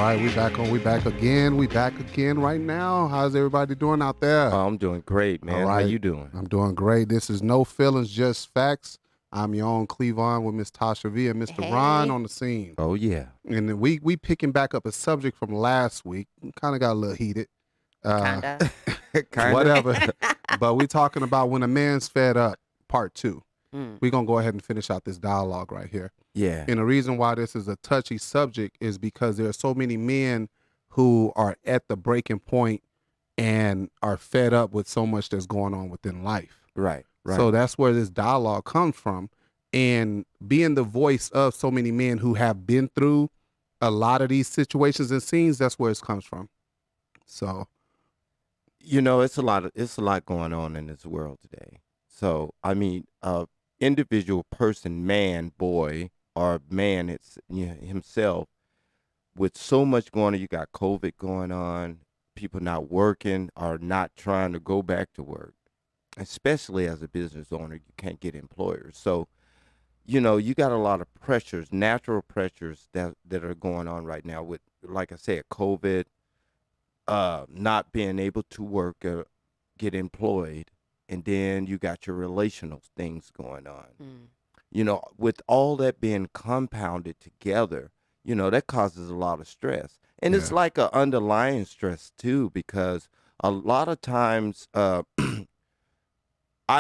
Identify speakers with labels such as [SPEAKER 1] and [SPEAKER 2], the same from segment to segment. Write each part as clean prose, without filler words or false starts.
[SPEAKER 1] right, we back again. We back again right now. How's everybody doing out there?
[SPEAKER 2] Oh, I'm doing great, man.
[SPEAKER 1] All right.
[SPEAKER 2] How you doing?
[SPEAKER 1] I'm doing great. This is No Feelings, Just Facts. I'm your own Clevonne with Miss Tosha V and Mr. Ron on the scene.
[SPEAKER 2] Oh, yeah.
[SPEAKER 1] And then we picking back up a subject from last week. Kind of got a little heated.
[SPEAKER 3] Kinda.
[SPEAKER 1] Whatever. But we talking about when a man's fed up, part 2. We're going to go ahead and finish out this dialogue right here.
[SPEAKER 2] Yeah.
[SPEAKER 1] And the reason why this is a touchy subject is because there are so many men who are at the breaking point and are fed up with so much that's going on within life.
[SPEAKER 2] Right.
[SPEAKER 1] So that's where this dialogue comes from. And being the voice of so many men who have been through a lot of these situations and scenes, that's where it comes from. So,
[SPEAKER 2] you know, it's a lot going on in this world today. So, I mean, individual person, man, boy, or man, it's himself, with so much going on. You got COVID going on, people not working or not trying to go back to work, especially as a business owner, you can't get employers. So, you know, you got a lot of pressures, natural pressures that are going on right now with, like I said, COVID, not being able to work or get employed. And then you got your relational things going on. You know, with all that being compounded together, you know, that causes a lot of stress. And it's like an underlying stress too, because a lot of times, I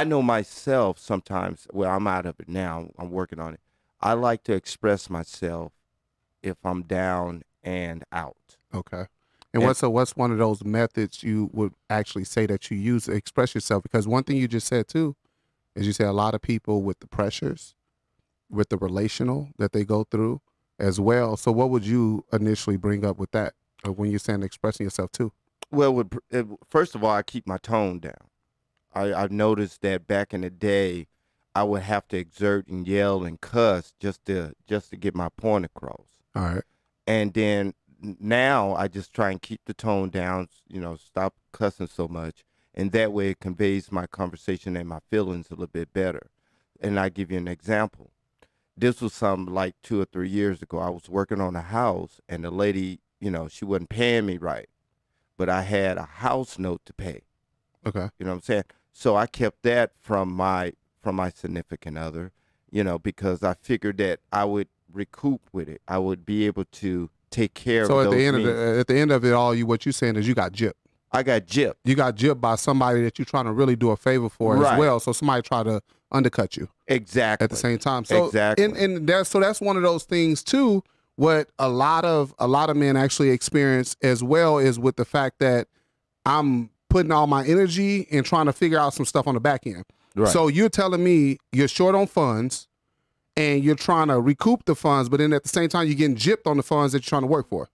[SPEAKER 2] know myself sometimes, well, I'm out of it now, I'm working on it. I like to express myself if I'm down and out.
[SPEAKER 1] okay. And what's one of those methods you would actually say that you use to express yourself? Because one thing you just said too, is you say a lot of people with the pressures, with the relational that they go through as well. So what would you initially bring up with that when you're saying expressing yourself too?
[SPEAKER 2] Well, first of all, I keep my tone down. I've noticed that back in the day, I would have to exert and yell and cuss just to get my point across.
[SPEAKER 1] All right.
[SPEAKER 2] And then now I just try and keep the tone down, you know, stop cussing so much. And that way it conveys my conversation and my feelings a little bit better. And I give you an example. This was like 2 or 3 years ago. I was working on a house and the lady, you know, she wasn't paying me right, but I had a house note to pay.
[SPEAKER 1] Okay.
[SPEAKER 2] You know what I'm saying? So I kept that from my significant other, you know, because I figured that I would recoup with it. I would be able to take care of those.
[SPEAKER 1] So at the end of it all, what you're saying is you got gypped.
[SPEAKER 2] I got gypped.
[SPEAKER 1] You got gypped by somebody that you're trying to really do a favor for as well. So somebody try to undercut you.
[SPEAKER 2] Exactly.
[SPEAKER 1] At the same time. So
[SPEAKER 2] exactly.
[SPEAKER 1] And that's one of those things too. What a lot of men actually experience as well is with the fact that I'm putting all my energy and trying to figure out some stuff on the back end.
[SPEAKER 2] Right.
[SPEAKER 1] So you're telling me you're short on funds and you're trying to recoup the funds, but then at the same time you're getting gypped on the funds that you're trying to work for.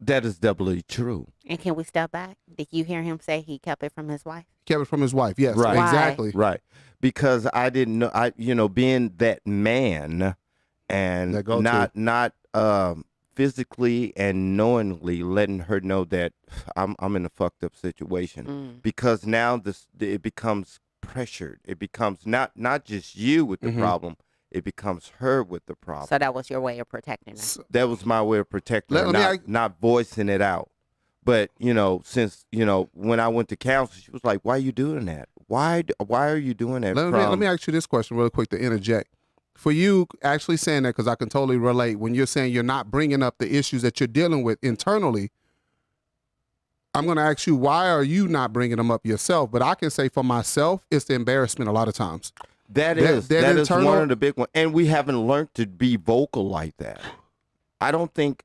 [SPEAKER 2] That is doubly true.
[SPEAKER 3] And can we step back? Did you hear him say he kept it from his wife?
[SPEAKER 1] Kept it from his wife, yes.
[SPEAKER 2] Right.
[SPEAKER 1] Exactly.
[SPEAKER 2] Right. Because I didn't know, being that man and not physically and knowingly letting her know that I'm in a fucked up situation. Because now it becomes pressured. It becomes not just you with the problem. It becomes her with the problem.
[SPEAKER 3] So that was your way of protecting her.
[SPEAKER 2] That was my way of protecting her, not voicing it out. But, you know, since, you know, when I went to counsel, she was like, why are you doing that? Why are you doing that?
[SPEAKER 1] Let me ask you this question real quick to interject. For you actually saying that, because I can totally relate, when you're saying you're not bringing up the issues that you're dealing with internally, I'm going to ask you, why are you not bringing them up yourself? But I can say for myself, it's the embarrassment a lot of times.
[SPEAKER 2] That is one of the big ones. And we haven't learned to be vocal like that. I don't think,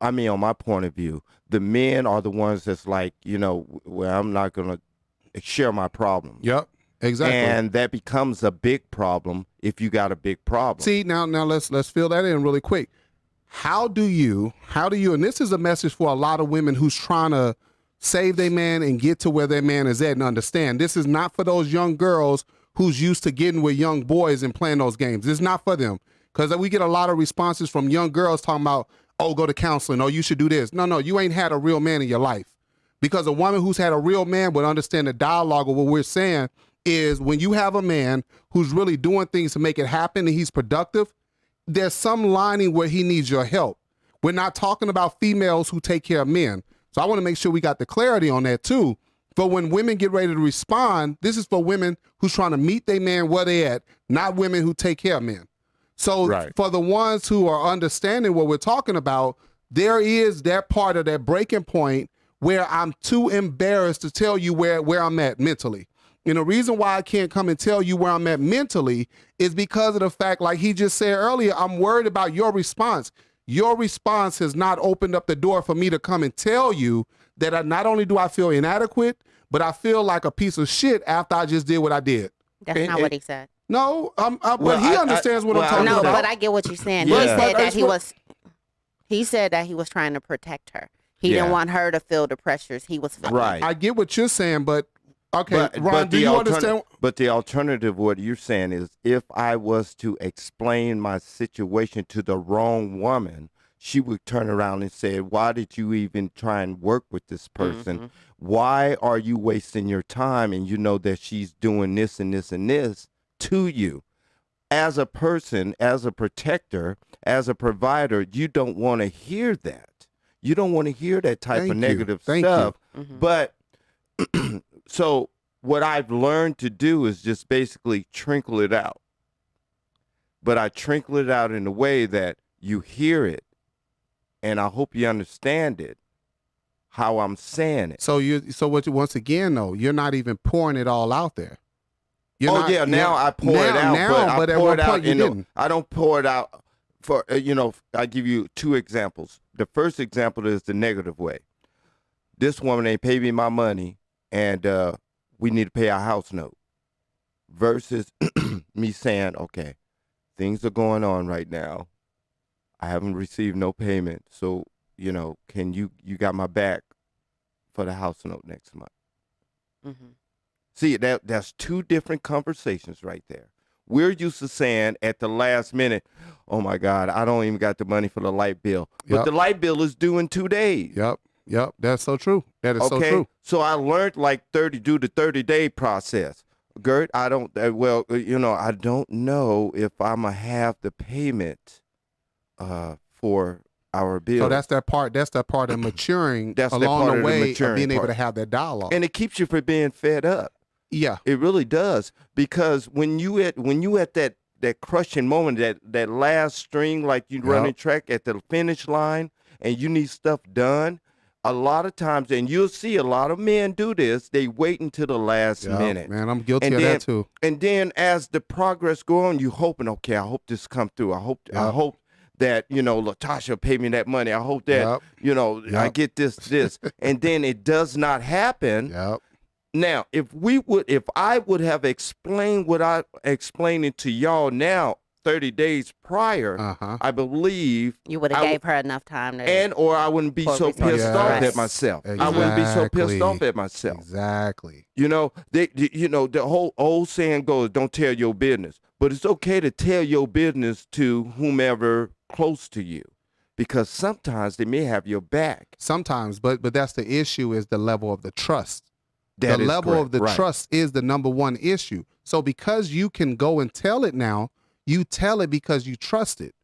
[SPEAKER 2] I mean, on my point of view, the men are the ones that's like, you know, well, I'm not going to share my problem.
[SPEAKER 1] Yep, exactly.
[SPEAKER 2] And that becomes a big problem if you got a big problem.
[SPEAKER 1] See, now let's fill that in really quick. How do you, and this is a message for a lot of women who's trying to save their man and get to where their man is at and understand. This is not for those young girls who's used to getting with young boys and playing those games. It's not for them. Because we get a lot of responses from young girls talking about, oh, go to counseling, oh, you should do this. No, you ain't had a real man in your life. Because a woman who's had a real man would understand the dialogue of what we're saying is when you have a man who's really doing things to make it happen and he's productive, there's some lining where he needs your help. We're not talking about females who take care of men. So I want to make sure we got the clarity on that too. For when women get ready to respond, this is for women who's trying to meet their man where they at, not women who take care of men. So for the ones who are understanding what we're talking about, there is that part of that breaking point where I'm too embarrassed to tell you where I'm at mentally. And the reason why I can't come and tell you where I'm at mentally is because of the fact, like he just said earlier, I'm worried about your response. Your response has not opened up the door for me to come and tell you that not only do I feel inadequate, but I feel like a piece of shit after I just did what I did.
[SPEAKER 3] That's not what he said.
[SPEAKER 1] No, but he understands what I'm talking about.
[SPEAKER 3] No, but I get what you're saying.
[SPEAKER 2] Yeah.
[SPEAKER 3] He said that he was trying to protect her. He didn't want her to feel the pressures he was feeling.
[SPEAKER 2] Right.
[SPEAKER 1] I get what you're saying, but okay, Ron, do you understand?
[SPEAKER 2] But the alternative, what you're saying is, if I was to explain my situation to the wrong woman, she would turn around and say, why did you even try and work with this person? Mm-hmm. Why are you wasting your time? And you know that she's doing this and this and this to you. As a person, as a protector, as a provider, you don't want to hear that. You don't want to hear that type of negative stuff. Mm-hmm. But so what I've learned to do is just basically trickle it out. But I trickle it out in a way that you hear it, and I hope you understand it, how I'm saying it.
[SPEAKER 1] So once again, though, you're not even pouring it all out there.
[SPEAKER 2] Now I pour it out, but I pour it out. I don't pour it out for, I give you two examples. The first example is the negative way. This woman ain't paid me my money, and we need to pay our house note. Versus me saying, okay, things are going on right now. I haven't received no payment, so, can you got my back for the house note next month? Mm-hmm. See, that's two different conversations right there. We're used to saying at the last minute, oh, my God, I don't even got the money for the light bill. But the light bill is due in 2 days.
[SPEAKER 1] Yep. That's so true. That is so true.
[SPEAKER 2] So I learned do the 30-day process. Gert, I don't know if I'm going to have the payment for our bill.
[SPEAKER 1] So that's that part of maturing along the way of being able to have that dialogue.
[SPEAKER 2] And it keeps you from being fed up.
[SPEAKER 1] Yeah.
[SPEAKER 2] It really does. Because when you at that crushing moment, that last string, like you running track at the finish line, and you need stuff done, a lot of times, and you'll see a lot of men do this, they wait until the last minute.
[SPEAKER 1] Man, I'm guilty of that too.
[SPEAKER 2] And then as the progress go on, you hoping, okay, I hope this come through. I hope that, Latasha pay me that money. I hope that, I get this. And then it does not happen.
[SPEAKER 1] Yep.
[SPEAKER 2] Now, if I would have explained what I'm explaining to y'all now 30 days prior, I believe
[SPEAKER 3] you would have gave her enough time
[SPEAKER 2] or I wouldn't be so pissed off at myself.
[SPEAKER 1] Exactly.
[SPEAKER 2] I wouldn't be so pissed off at myself.
[SPEAKER 1] Exactly.
[SPEAKER 2] The whole old saying goes, don't tell your business. But it's okay to tell your business to whomever close to you, because sometimes they may have your back.
[SPEAKER 1] Sometimes, but that's the issue, is the level of the trust. The level of the trust is the number one issue. So because you can go and tell it now, you tell it because you trust it.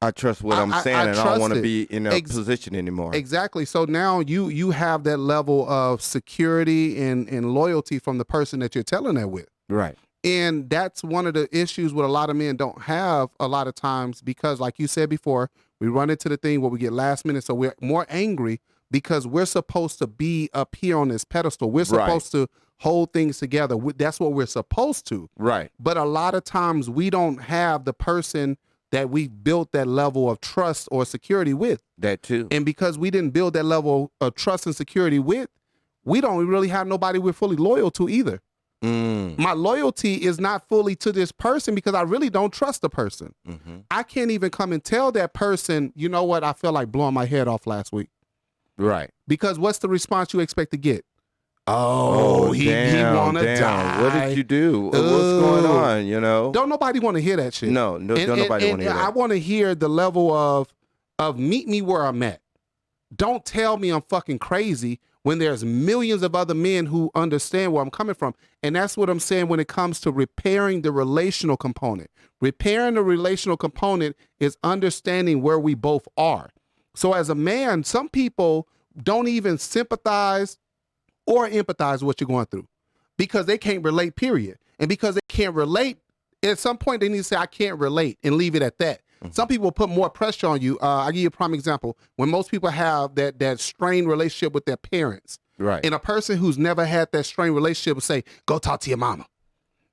[SPEAKER 2] I trust what I'm saying, and I don't want to be in a position anymore.
[SPEAKER 1] Exactly. So now you have that level of security and loyalty from the person that you're telling that with.
[SPEAKER 2] Right.
[SPEAKER 1] And that's one of the issues what a lot of men don't have a lot of times, because like you said before, we run into the thing where we get last minute. So we're more angry because we're supposed to be up here on this pedestal. We're supposed to hold things together. That's what we're supposed to.
[SPEAKER 2] Right.
[SPEAKER 1] But a lot of times we don't have the person that we built that level of trust or security with.
[SPEAKER 2] That too.
[SPEAKER 1] And because we didn't build that level of trust and security with, we don't really have nobody we're fully loyal to either. My loyalty is not fully to this person because I really don't trust the person. Mm-hmm. I can't even come and tell that person, you know what, I feel like blowing my head off last week.
[SPEAKER 2] Right.
[SPEAKER 1] Because what's the response you expect to get?
[SPEAKER 2] Oh,
[SPEAKER 1] he wanna die.
[SPEAKER 2] What did you do? What's going on,
[SPEAKER 1] Don't nobody want to hear that shit.
[SPEAKER 2] No, don't nobody want to hear that.
[SPEAKER 1] I want to hear the level of meet me where I'm at. Don't tell me I'm fucking crazy when there's millions of other men who understand where I'm coming from. And that's what I'm saying when it comes to repairing the relational component. Repairing the relational component is understanding where we both are. So as a man, some people don't even sympathize or empathize with what you're going through because they can't relate, period. And because they can't relate, at some point they need to say, I can't relate, and leave it at that. Some people put more pressure on you. I'll give you a prime example. When most people have that strained relationship with their parents,
[SPEAKER 2] Right.
[SPEAKER 1] and a person who's never had that strained relationship will say, go talk to your mama.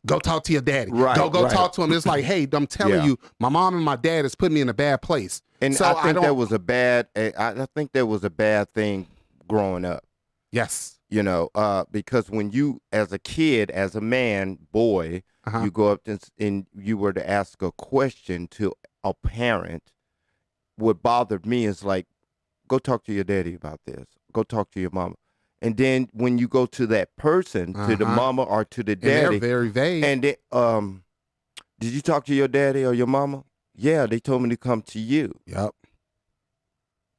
[SPEAKER 1] Go talk to your daddy.
[SPEAKER 2] Right,
[SPEAKER 1] Go
[SPEAKER 2] right.
[SPEAKER 1] talk to him. It's like, hey, I'm telling
[SPEAKER 2] Yeah.
[SPEAKER 1] you, my mom and my dad has put me in a bad place.
[SPEAKER 2] And
[SPEAKER 1] so
[SPEAKER 2] I think
[SPEAKER 1] don't,
[SPEAKER 2] that was a bad. I think that was a bad thing growing up.
[SPEAKER 1] yes.
[SPEAKER 2] You know, because when you, as a kid, as a man, boy, you go up and you were to ask a question to a parent. What bothered me is like, go talk to your daddy about this. Go talk to your mama. And then when you go to that person, to the mama or to the
[SPEAKER 1] And they're
[SPEAKER 2] daddy,
[SPEAKER 1] very vague.
[SPEAKER 2] and they, did you talk to your daddy or your mama? Yeah, they told me to come to you.
[SPEAKER 1] Yep.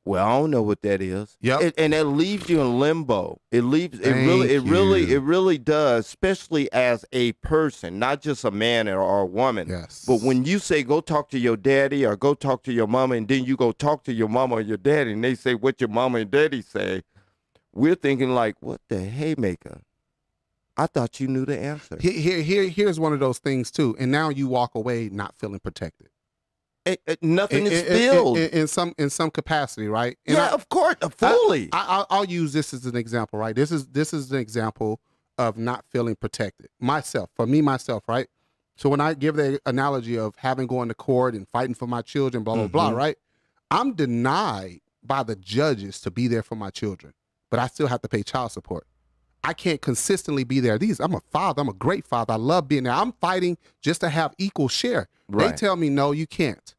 [SPEAKER 2] Well, I don't know what that is.
[SPEAKER 1] Yep.
[SPEAKER 2] And it leaves you in limbo. It leaves it
[SPEAKER 1] Thank
[SPEAKER 2] really does, especially as a person, not just a man or a woman.
[SPEAKER 1] Yes.
[SPEAKER 2] But when you say go talk to your daddy or go talk to your mama, and then you go talk to your mama or your daddy, and they say what your mama and daddy say, we're thinking like, what the haymaker? I thought you knew the answer.
[SPEAKER 1] Here's one of those things too. And now you walk away not feeling protected.
[SPEAKER 2] Nothing is filled
[SPEAKER 1] in some capacity, right? And
[SPEAKER 2] yeah, of course, fully.
[SPEAKER 1] I'll use this as an example, right? This is an example of not feeling protected. Myself, right? So when I give the analogy of having going to court and fighting for my children, blah blah blah, right? I'm denied by the judges to be there for my children, but I still have to pay child support. I can't consistently be there. I'm a father. I'm a great father. I love being there. I'm fighting just to have equal share.
[SPEAKER 2] Right.
[SPEAKER 1] They tell me, no, you can't.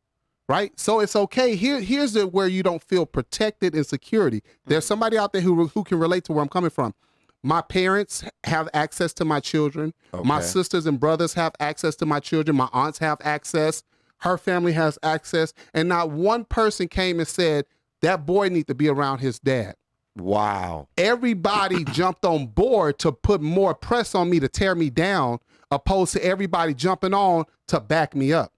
[SPEAKER 1] Right? So it's okay. Here's where you don't feel protected in security. There's somebody out there who can relate to where I'm coming from. My parents have access to my children.
[SPEAKER 2] Okay.
[SPEAKER 1] My sisters and brothers have access to my children. My aunts have access. Her family has access. And not one person came and said, that boy needs to be around his dad.
[SPEAKER 2] Wow.
[SPEAKER 1] Everybody jumped on board to put more press on me to tear me down, opposed to everybody jumping on to back me up.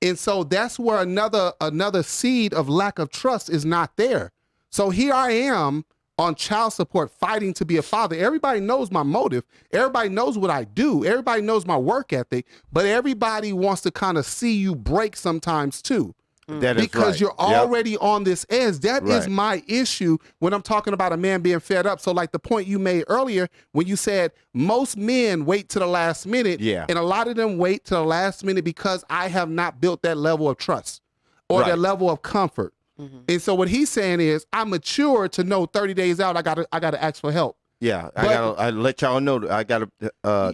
[SPEAKER 1] And so that's where another seed of lack of trust is not there. So here I am on child support fighting to be a father. Everybody knows my motive. Everybody knows what I do. Everybody knows my work ethic, but everybody wants to kind of see you break sometimes too.
[SPEAKER 2] That is
[SPEAKER 1] Because
[SPEAKER 2] right.
[SPEAKER 1] you're already on this edge. That is
[SPEAKER 2] Right.
[SPEAKER 1] my issue when I'm talking about a man being fed up. So like the point you made earlier when you said most men wait to the last minute,
[SPEAKER 2] Yeah.
[SPEAKER 1] and a lot of them wait to the last minute because I have not built that level of trust or
[SPEAKER 2] Right.
[SPEAKER 1] that level of comfort. And so what he's saying is I'm mature to know 30 days out I gotta ask for help.
[SPEAKER 2] Yeah,
[SPEAKER 1] But-
[SPEAKER 2] I let y'all know. I gotta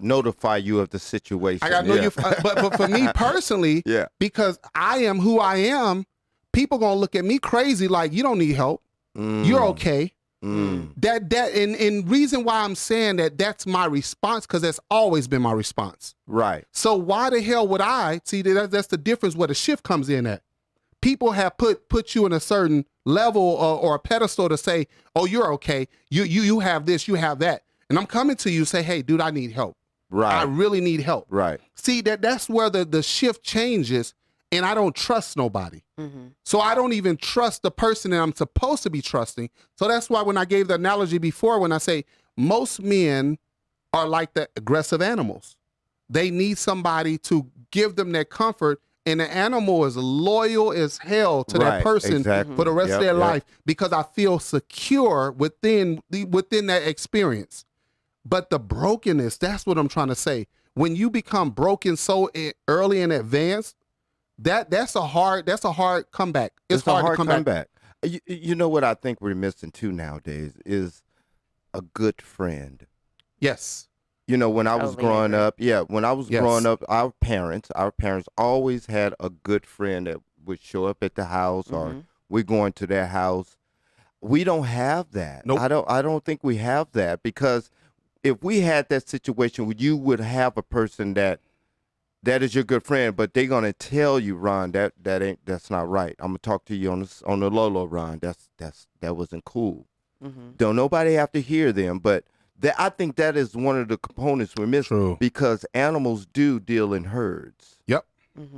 [SPEAKER 2] notify you of the situation.
[SPEAKER 1] I gotta know you. But for me personally,
[SPEAKER 2] Yeah.
[SPEAKER 1] because I am who I am, people gonna look at me crazy like you don't need help. You're okay. That and reason why I'm saying that's my response because that's always been my response.
[SPEAKER 2] Right.
[SPEAKER 1] So why the hell would I see that's the difference where the shift comes in at? People have put you in a certain level or a pedestal to say, oh, you're okay. You have this, you have that. And I'm coming to you say, hey, dude, I need help.
[SPEAKER 2] Right.
[SPEAKER 1] I really need help.
[SPEAKER 2] Right.
[SPEAKER 1] See, that's where the shift changes, and I don't trust nobody. So I don't even trust the person that I'm supposed to be trusting. So that's why when I gave the analogy before, when I say most men are like the aggressive animals. They need somebody to give them that comfort, and the animal is loyal as hell to that
[SPEAKER 2] Right,
[SPEAKER 1] person
[SPEAKER 2] exactly.
[SPEAKER 1] for the rest of
[SPEAKER 2] Yep,
[SPEAKER 1] their
[SPEAKER 2] yep.
[SPEAKER 1] life because I feel secure within that experience. But the brokenness, that's what I'm trying to say. When you become broken so early in advance, that's a hard comeback. It's
[SPEAKER 2] a
[SPEAKER 1] hard
[SPEAKER 2] hard
[SPEAKER 1] to come back.
[SPEAKER 2] You know what I think we're missing too nowadays is a good friend.
[SPEAKER 1] Yes.
[SPEAKER 2] You know, when I was
[SPEAKER 3] Totally
[SPEAKER 2] growing
[SPEAKER 3] agree.
[SPEAKER 2] up, when I was
[SPEAKER 1] Yes.
[SPEAKER 2] growing up, our parents always had a good friend that would show up at the house or we're going to their house. We don't have that.
[SPEAKER 1] Nope.
[SPEAKER 2] I don't think we have that because if we had that situation, you would have a person that is your good friend, but they're gonna tell you, Ron, that's not right. I'm gonna talk to you on the low, Ron. That wasn't cool. Don't nobody have to hear them, but I think that is one of the components we're missing
[SPEAKER 1] True.
[SPEAKER 2] because animals do deal in herds.
[SPEAKER 1] Yep.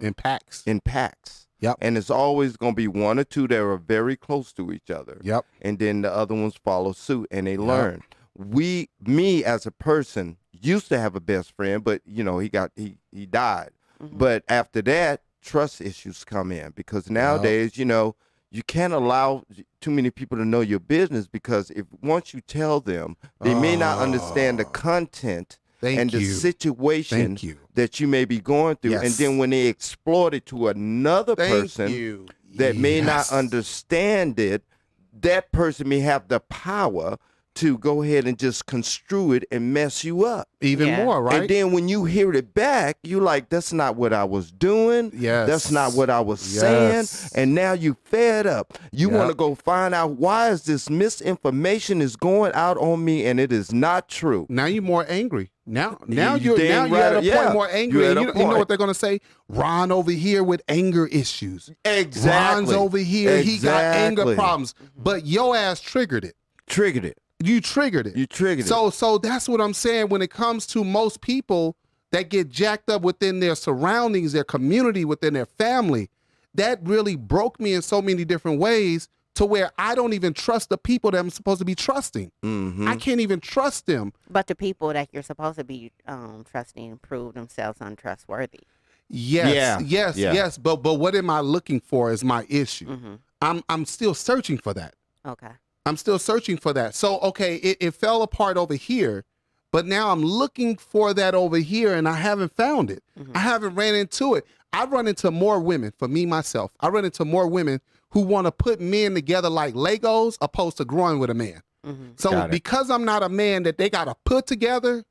[SPEAKER 1] in packs.
[SPEAKER 2] In packs.
[SPEAKER 1] Yep.
[SPEAKER 2] And it's always going to be one or two that are very close to each other.
[SPEAKER 1] Yep.
[SPEAKER 2] And then the other ones follow suit and they learn. Me as a person used to have a best friend, but he died. But after that, trust issues come in because nowadays, you can't allow too many people to know your business because once you tell them, they may not understand the content and the situation that you may be going through.
[SPEAKER 1] Yes.
[SPEAKER 2] And then when they exploit it to another person that may not understand it, that person may have the power to go ahead and just construe it and mess you up.
[SPEAKER 1] Even more, right?
[SPEAKER 2] And then when you hear it back, you like, that's not what I was doing.
[SPEAKER 1] Yes.
[SPEAKER 2] That's not what I was saying. And now you fed up. You want to go find out why is this misinformation is going out on me and it is not true.
[SPEAKER 1] Now you're more angry. Now you're
[SPEAKER 2] dang
[SPEAKER 1] at a
[SPEAKER 2] right.
[SPEAKER 1] point more angry.
[SPEAKER 2] You're at
[SPEAKER 1] And
[SPEAKER 2] a
[SPEAKER 1] you know
[SPEAKER 2] point.
[SPEAKER 1] what they're gonna say? Ron over here with anger issues.
[SPEAKER 2] Exactly.
[SPEAKER 1] Ron's over here. He got anger
[SPEAKER 2] Exactly.
[SPEAKER 1] problems. But your ass triggered it.
[SPEAKER 2] Triggered it.
[SPEAKER 1] You triggered it.
[SPEAKER 2] You triggered it.
[SPEAKER 1] So that's what I'm saying when it comes to most people that get jacked up within their surroundings, their community, within their family. That really broke me in so many different ways to where I don't even trust the people that I'm supposed to be trusting. I can't even trust them.
[SPEAKER 3] But the people that you're supposed to be trusting prove themselves untrustworthy.
[SPEAKER 1] Yes. But what am I looking for is my issue. I'm still searching for that.
[SPEAKER 3] Okay.
[SPEAKER 1] I'm still searching for that. So, okay, it fell apart over here, but now I'm looking for that over here and I haven't found it. I haven't ran into it. I run into more women, for me, myself. I run into more women who want to put men together like Legos opposed to growing with a man. So because I'm not a man that they got to put together,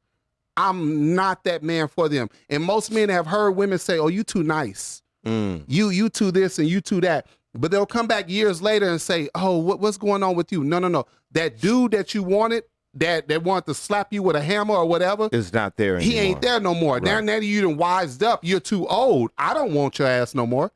[SPEAKER 1] I'm not that man for them. And most men have heard women say, oh, you too nice. You too this and you too that. But they'll come back years later and say, oh, what's going on with you? No. That dude that you wanted, that wanted to slap you with a hammer or whatever.
[SPEAKER 2] It's not there anymore.
[SPEAKER 1] He ain't there no more.
[SPEAKER 2] Right.
[SPEAKER 1] Now that you done wised up, you're too old. I don't want your ass no more.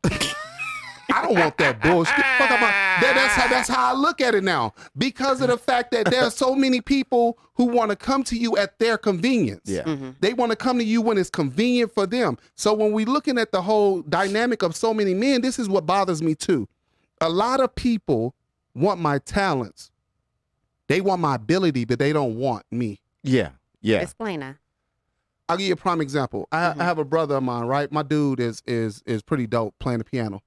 [SPEAKER 1] I don't want that bullshit. That's how I look at it now. Because of the fact that there are so many people who want to come to you at their convenience.
[SPEAKER 2] Yeah.
[SPEAKER 1] They want to come to you when it's convenient for them. So when we're looking at the whole dynamic of so many men, this is what bothers me too. A lot of people want my talents. They want my ability, but they don't want me.
[SPEAKER 2] Yeah.
[SPEAKER 3] Explain that.
[SPEAKER 1] I'll give you a prime example. I have a brother of mine, right? My dude is pretty dope playing the piano.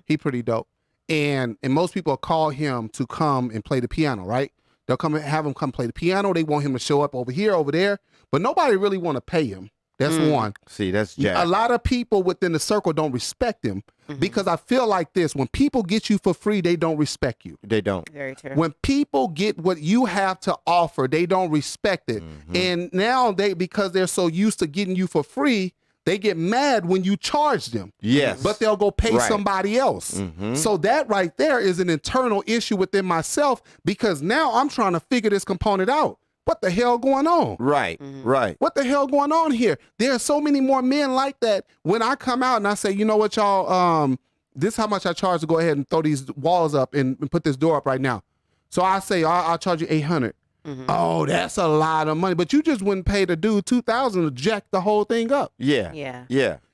[SPEAKER 1] He pretty dope. And most people call him to come and play the piano, right? They'll come and have him come play the piano. They want him to show up over here, over there. But nobody really want to pay him. That's one.
[SPEAKER 2] See, that's Jack.
[SPEAKER 1] A lot of people within the circle don't respect him because I feel like this. When people get you for free, they don't respect you.
[SPEAKER 2] They don't.
[SPEAKER 3] Very true.
[SPEAKER 1] When people get what you have to offer, they don't respect it. And now because they're so used to getting you for free, they get mad when you charge them.
[SPEAKER 2] Yes.
[SPEAKER 1] But they'll go pay somebody else. So that right there is an internal issue within myself because now I'm trying to figure this component out. What the hell going on?
[SPEAKER 2] Right.
[SPEAKER 1] What the hell going on here? There are so many more men like that. When I come out and I say, you know what, y'all, this is how much I charge to go ahead and throw these walls up and put this door up right now. So I say, I'll charge you $800. Oh, that's a lot of money. But you just wouldn't pay the dude $2,000 to jack the whole thing up.
[SPEAKER 2] Yeah.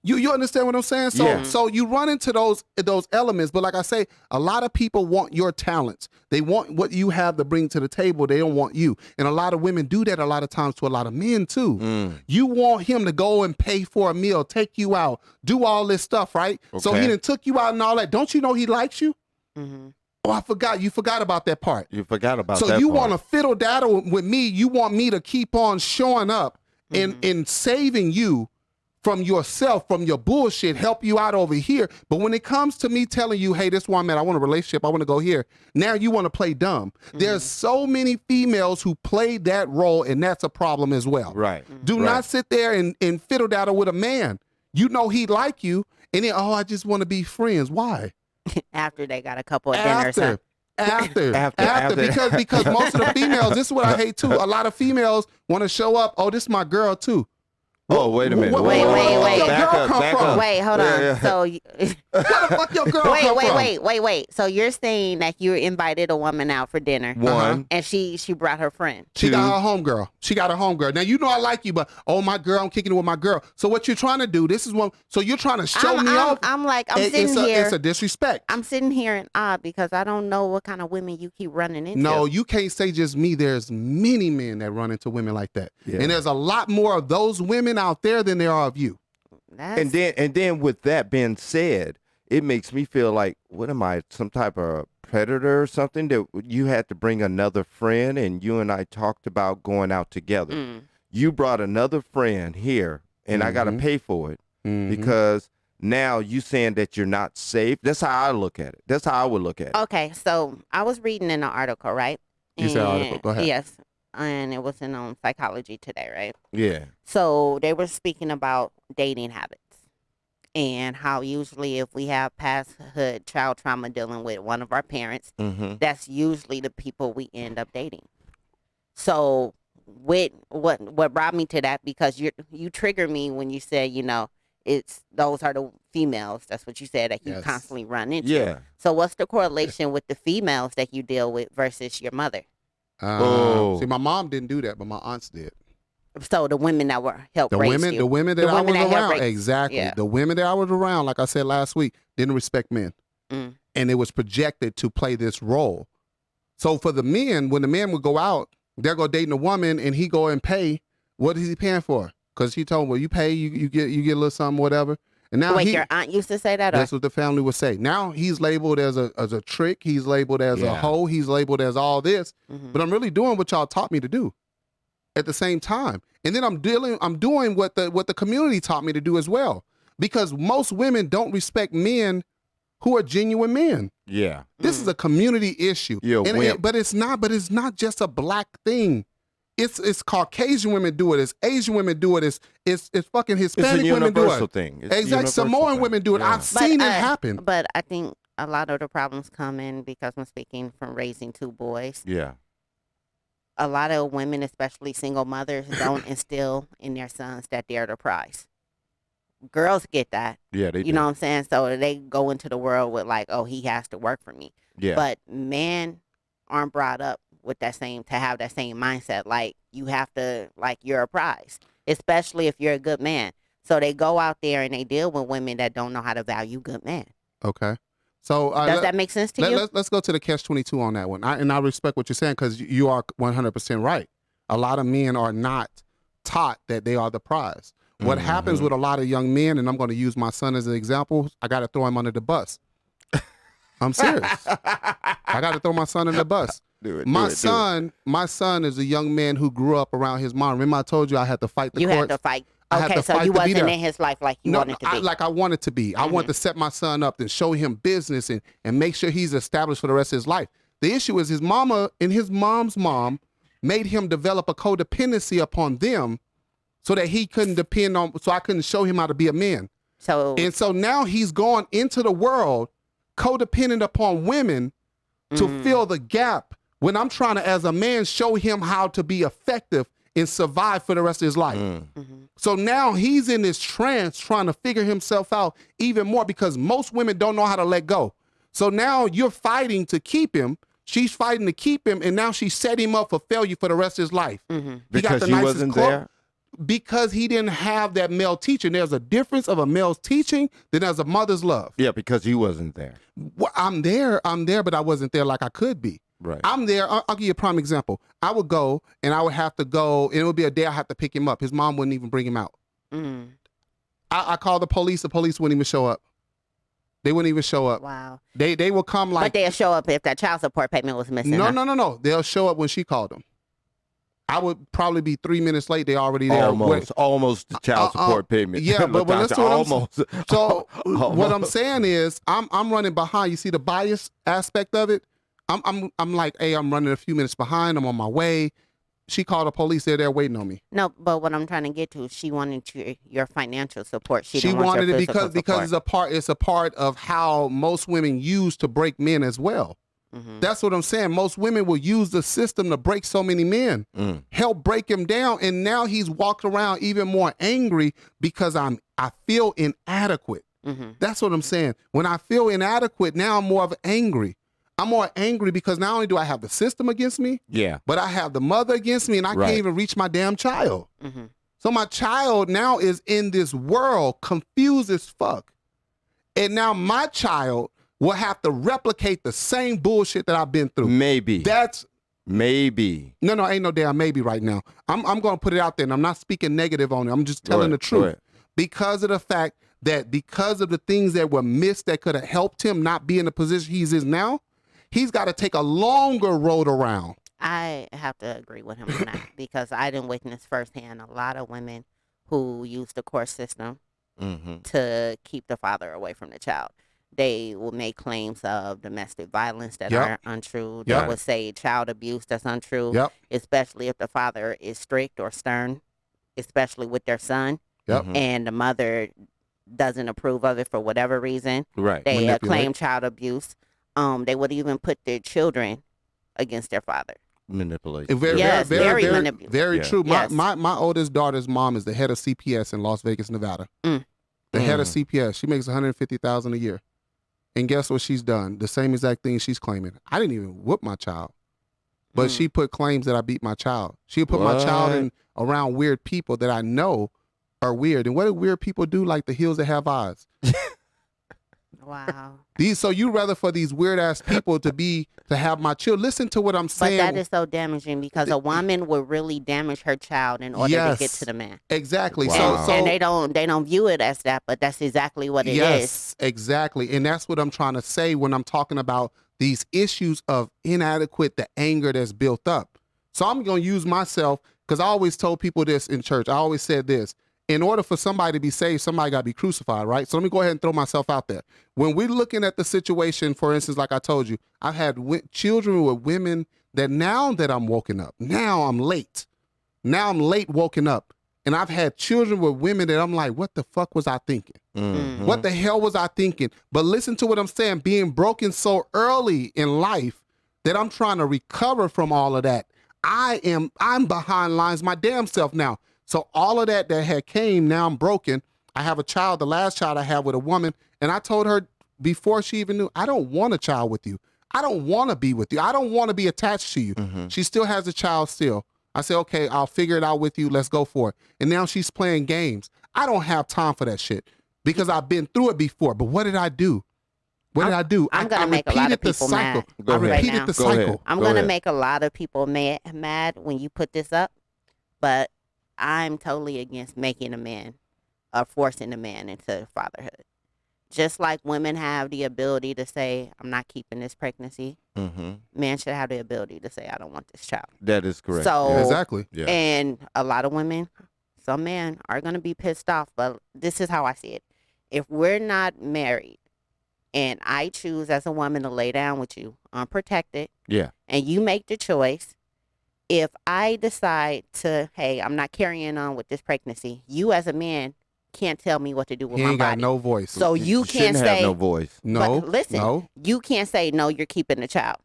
[SPEAKER 1] You understand what I'm saying? So you run into those elements, but like I say, a lot of people want your talents. They want what you have to bring to the table. They don't want you. And a lot of women do that a lot of times to a lot of men too. You want him to go and pay for a meal, take you out, do all this stuff, right? So he done took you out and all that. Don't you know he likes you? Oh, I forgot. You forgot about that part.
[SPEAKER 2] You forgot about that
[SPEAKER 1] So you
[SPEAKER 2] part.
[SPEAKER 1] want to fiddle daddle with me. You want me to keep on showing up and saving you from yourself, from your bullshit, help you out over here. But when it comes to me telling you, hey, this is where I'm at, I want a relationship, I want to go here. Now you want to play dumb. There's so many females who play that role, and that's a problem as well.
[SPEAKER 2] Right.
[SPEAKER 1] Do not sit there and fiddle daddle with a man. You know he like you, and then, I just want to be friends. Why?
[SPEAKER 3] After they got a couple of dinners.
[SPEAKER 1] After.
[SPEAKER 2] After.
[SPEAKER 1] Because most of the females, this is what I hate too. A lot of females want to show up. Oh, this is my girl too.
[SPEAKER 2] Oh, wait a minute.
[SPEAKER 3] Wait.
[SPEAKER 1] Where your
[SPEAKER 2] Back
[SPEAKER 1] girl
[SPEAKER 2] up,
[SPEAKER 1] come
[SPEAKER 2] back
[SPEAKER 1] from?
[SPEAKER 2] up.
[SPEAKER 3] Wait, hold on.
[SPEAKER 2] Yeah.
[SPEAKER 3] So,
[SPEAKER 1] Where the fuck your girl come from?
[SPEAKER 3] wait. So you're saying that you invited a woman out for dinner,
[SPEAKER 2] One.
[SPEAKER 3] and she brought her friend.
[SPEAKER 1] She
[SPEAKER 2] Two.
[SPEAKER 1] got her homegirl. She got her homegirl. Now, you know I like you, but, oh, my girl, I'm kicking it with my girl. So what you're trying to do, this is what, so you're trying to show me off.
[SPEAKER 3] I'm
[SPEAKER 1] It's
[SPEAKER 3] sitting here.
[SPEAKER 1] It's a disrespect.
[SPEAKER 3] I'm sitting here in awe because I don't know what kind of women you keep running into.
[SPEAKER 1] No, you can't say just me. There's many men that run into women like that.
[SPEAKER 2] Yeah.
[SPEAKER 1] And there's a lot more of those women out there than there are of you.
[SPEAKER 2] And then with that being said, it makes me feel like, what am I, some type of predator or something, that you had to bring another friend and you and I talked about going out together. You brought another friend here and I got to pay for it because now you saying that you're not safe. That's how I look at it. That's how I would look at it.
[SPEAKER 3] Okay, so I was reading in an article, right?
[SPEAKER 1] You said article. Go ahead.
[SPEAKER 3] Yes, and it was in Psychology Today, right?
[SPEAKER 2] Yeah.
[SPEAKER 3] So they were speaking about dating habits and how usually if we have pasthood child trauma dealing with one of our parents, that's usually the people we end up dating. So with what brought me to that, because you trigger me when you said, it's those are the females. That's what you said that you constantly run into.
[SPEAKER 2] Yeah.
[SPEAKER 3] So what's the correlation with the females that you deal with versus your mother?
[SPEAKER 1] See, my mom didn't do that, but my aunts did.
[SPEAKER 3] So the women that were helped raise you.
[SPEAKER 1] The women that I was around,
[SPEAKER 3] raise,
[SPEAKER 1] exactly.
[SPEAKER 3] yeah.
[SPEAKER 1] The women that I was around, like I said last week, didn't respect men, and it was projected to play this role. So for the men, when the man would go out, they're go dating a woman, and he go and pay. What is he paying for? Because he told him, well, you pay, you get a little something, whatever. And now
[SPEAKER 3] your aunt used to say that?
[SPEAKER 1] That's what the family would say. Now he's labeled as a trick. He's labeled as a hoe. He's labeled as all this. But I'm really doing what y'all taught me to do at the same time. And then I'm doing what the community taught me to do as well. Because most women don't respect men who are genuine men.
[SPEAKER 2] Yeah.
[SPEAKER 1] This is a community issue. But it's not just a black thing. It's Caucasian women do it. It's Asian women do it. It's fucking Hispanic women do it.
[SPEAKER 2] It's a universal thing.
[SPEAKER 1] Exactly. Samoan women do it.
[SPEAKER 2] Yeah.
[SPEAKER 1] I've seen it happen.
[SPEAKER 3] But I think a lot of the problems come in because I'm speaking from raising two boys.
[SPEAKER 2] Yeah.
[SPEAKER 3] A lot of women, especially single mothers, don't instill in their sons that they're the prize. Girls get that.
[SPEAKER 2] Yeah, they do.
[SPEAKER 3] You know what I'm saying? So they go into the world with like, oh, he has to work for me.
[SPEAKER 2] Yeah.
[SPEAKER 3] But men aren't brought up with to have that same mindset. Like, you have to, like, you're a prize, especially if you're a good man. So they go out there and they deal with women that don't know how to value good men.
[SPEAKER 1] Okay. So
[SPEAKER 3] does that make sense to you?
[SPEAKER 1] Let's go to the catch-22 on that one. I respect what you're saying because you are 100% right. A lot of men are not taught that they are the prize. What happens with a lot of young men, and I'm going to use my son as an example, I got to throw him under the bus. I'm serious. I got to throw my son under the bus. My son is a young man who grew up around his mom. Remember I told you I had to fight the courts?
[SPEAKER 3] You had to fight. Okay, so you wasn't in his life like you wanted to be.
[SPEAKER 1] Like I wanted to be. I wanted to set my son up and show him business and make sure he's established for the rest of his life. The issue is his mama and his mom's mom made him develop a codependency upon them so that he couldn't depend on, so I couldn't show him how to be a man. So now he's gone into the world codependent upon women to fill the gap when I'm trying to, as a man, show him how to be effective and survive for the rest of his life. So now he's in this trance trying to figure himself out even more because most women don't know how to let go. So now you're fighting to keep him. She's fighting to keep him, and now she set him up for failure for the rest of his life.
[SPEAKER 2] Because he wasn't there?
[SPEAKER 1] Because he didn't have that male teaching. There's a difference of a male's teaching than there's a mother's love.
[SPEAKER 2] Yeah, because he wasn't there.
[SPEAKER 1] Well, I'm there, but I wasn't there like I could be.
[SPEAKER 2] Right.
[SPEAKER 1] I'm there. I'll give you a prime example. I would go, and I would have to go, and it would be a day I have to pick him up. His mom wouldn't even bring him out. I called the police. The police wouldn't even show up. They wouldn't even show up.
[SPEAKER 3] Wow.
[SPEAKER 1] They will come like.
[SPEAKER 3] But they'll show up if that child support payment was missing.
[SPEAKER 1] No. They'll show up when she called them. I would probably be 3 minutes late. They already there.
[SPEAKER 2] Almost the child support payment.
[SPEAKER 1] Yeah, but let's
[SPEAKER 2] almost.
[SPEAKER 1] So what I'm saying is, I'm running behind. You see the bias aspect of it. I'm like, hey, I'm running a few minutes behind. I'm on my way. She called the police. They're there waiting on me.
[SPEAKER 3] No, but what I'm trying to get to, she wanted your financial support. She
[SPEAKER 1] wanted
[SPEAKER 3] want your
[SPEAKER 1] it because it's a part of how most women use to break men as well. That's what I'm saying. Most women will use the system to break so many men, help break him down, and now he's walked around even more angry because I feel inadequate. That's what I'm saying. When I feel inadequate, now I'm more of angry. I'm more angry because not only do I have the system against me, but I have the mother against me, and I can't even reach my damn child. So my child now is in this world confused as fuck. And now my child will have to replicate the same bullshit that I've been through.
[SPEAKER 2] Maybe.
[SPEAKER 1] Maybe. No, ain't no damn maybe right now. I'm going to put it out there, and I'm not speaking negative on it. I'm just telling the truth. Because of the fact that because of the things that were missed that could have helped him not be in the position he's in now, he's got to take a longer road around.
[SPEAKER 3] I have to agree with him on that because I didn't witness firsthand a lot of women who use the court system to keep the father away from the child. They will make claims of domestic violence that are untrue. They will say child abuse that's untrue, especially if the father is strict or stern, especially with their son, and the mother doesn't approve of it for whatever reason. They claim child abuse. They would even put their children against their father.
[SPEAKER 2] Manipulation.
[SPEAKER 1] Very manipulative. Very true.
[SPEAKER 3] Yes.
[SPEAKER 1] My oldest daughter's mom is the head of CPS in Las Vegas, Nevada. The head of CPS. She makes $150,000 a year. And guess what she's done? The same exact thing she's claiming. I didn't even whoop my child. But she put claims that I beat my child. She put my child in around weird people that I know are weird. And what do weird people do? Like the hills that have eyes.
[SPEAKER 3] Wow.
[SPEAKER 1] So you rather for these weird ass people to have my child. Listen to what I'm saying.
[SPEAKER 3] But that is so damaging because a woman will really damage her child in order to get to the man.
[SPEAKER 1] Exactly.
[SPEAKER 2] Wow.
[SPEAKER 3] And they don't view it as that, but that's exactly what it is.
[SPEAKER 1] Yes, exactly. And that's what I'm trying to say when I'm talking about these issues of inadequate, the anger that's built up. So I'm going to use myself because I always told people this in church. I always said this. In order for somebody to be saved, somebody got to be crucified, right? So let me go ahead and throw myself out there. When we're looking at the situation, for instance, like I told you, I've had children with women that now that I'm woken up, now I'm late. Now I'm late woken up. And I've had children with women that I'm like, what the fuck was I thinking? What the hell was I thinking? But listen to what I'm saying, being broken so early in life that I'm trying to recover from all of that. I'm behind lines my damn self now. So all of that had came, now I'm broken. I have a child, the last child I had with a woman, and I told her before she even knew, I don't want a child with you. I don't want to be with you. I don't want to be attached to you. She still has a child still. I said, okay, I'll figure it out with you. Let's go for it. And now she's playing games. I don't have time for that shit because I've been through it before. But what did I do? What did I do?
[SPEAKER 3] I'm going to make a lot of people mad.
[SPEAKER 1] I repeated the cycle.
[SPEAKER 3] I'm going to make a lot of people mad when you put this up, but I'm totally against making a man or forcing a man into fatherhood. Just like women have the ability to say, I'm not keeping this pregnancy, men should have the ability to say, I don't want this child.
[SPEAKER 2] That is correct.
[SPEAKER 3] So,
[SPEAKER 1] exactly.
[SPEAKER 2] Yeah.
[SPEAKER 3] And a lot of women, some men are going to be pissed off, but this is how I see it. If we're not married and I choose as a woman to lay down with you unprotected, and you make the choice, if I decide to, hey, I'm not carrying on with this pregnancy, you as a man can't tell me what to do with my body.
[SPEAKER 1] He ain't got no voice.
[SPEAKER 3] So you can't say
[SPEAKER 2] have no voice.
[SPEAKER 1] No.
[SPEAKER 3] But listen, you can't say no. You're keeping the child,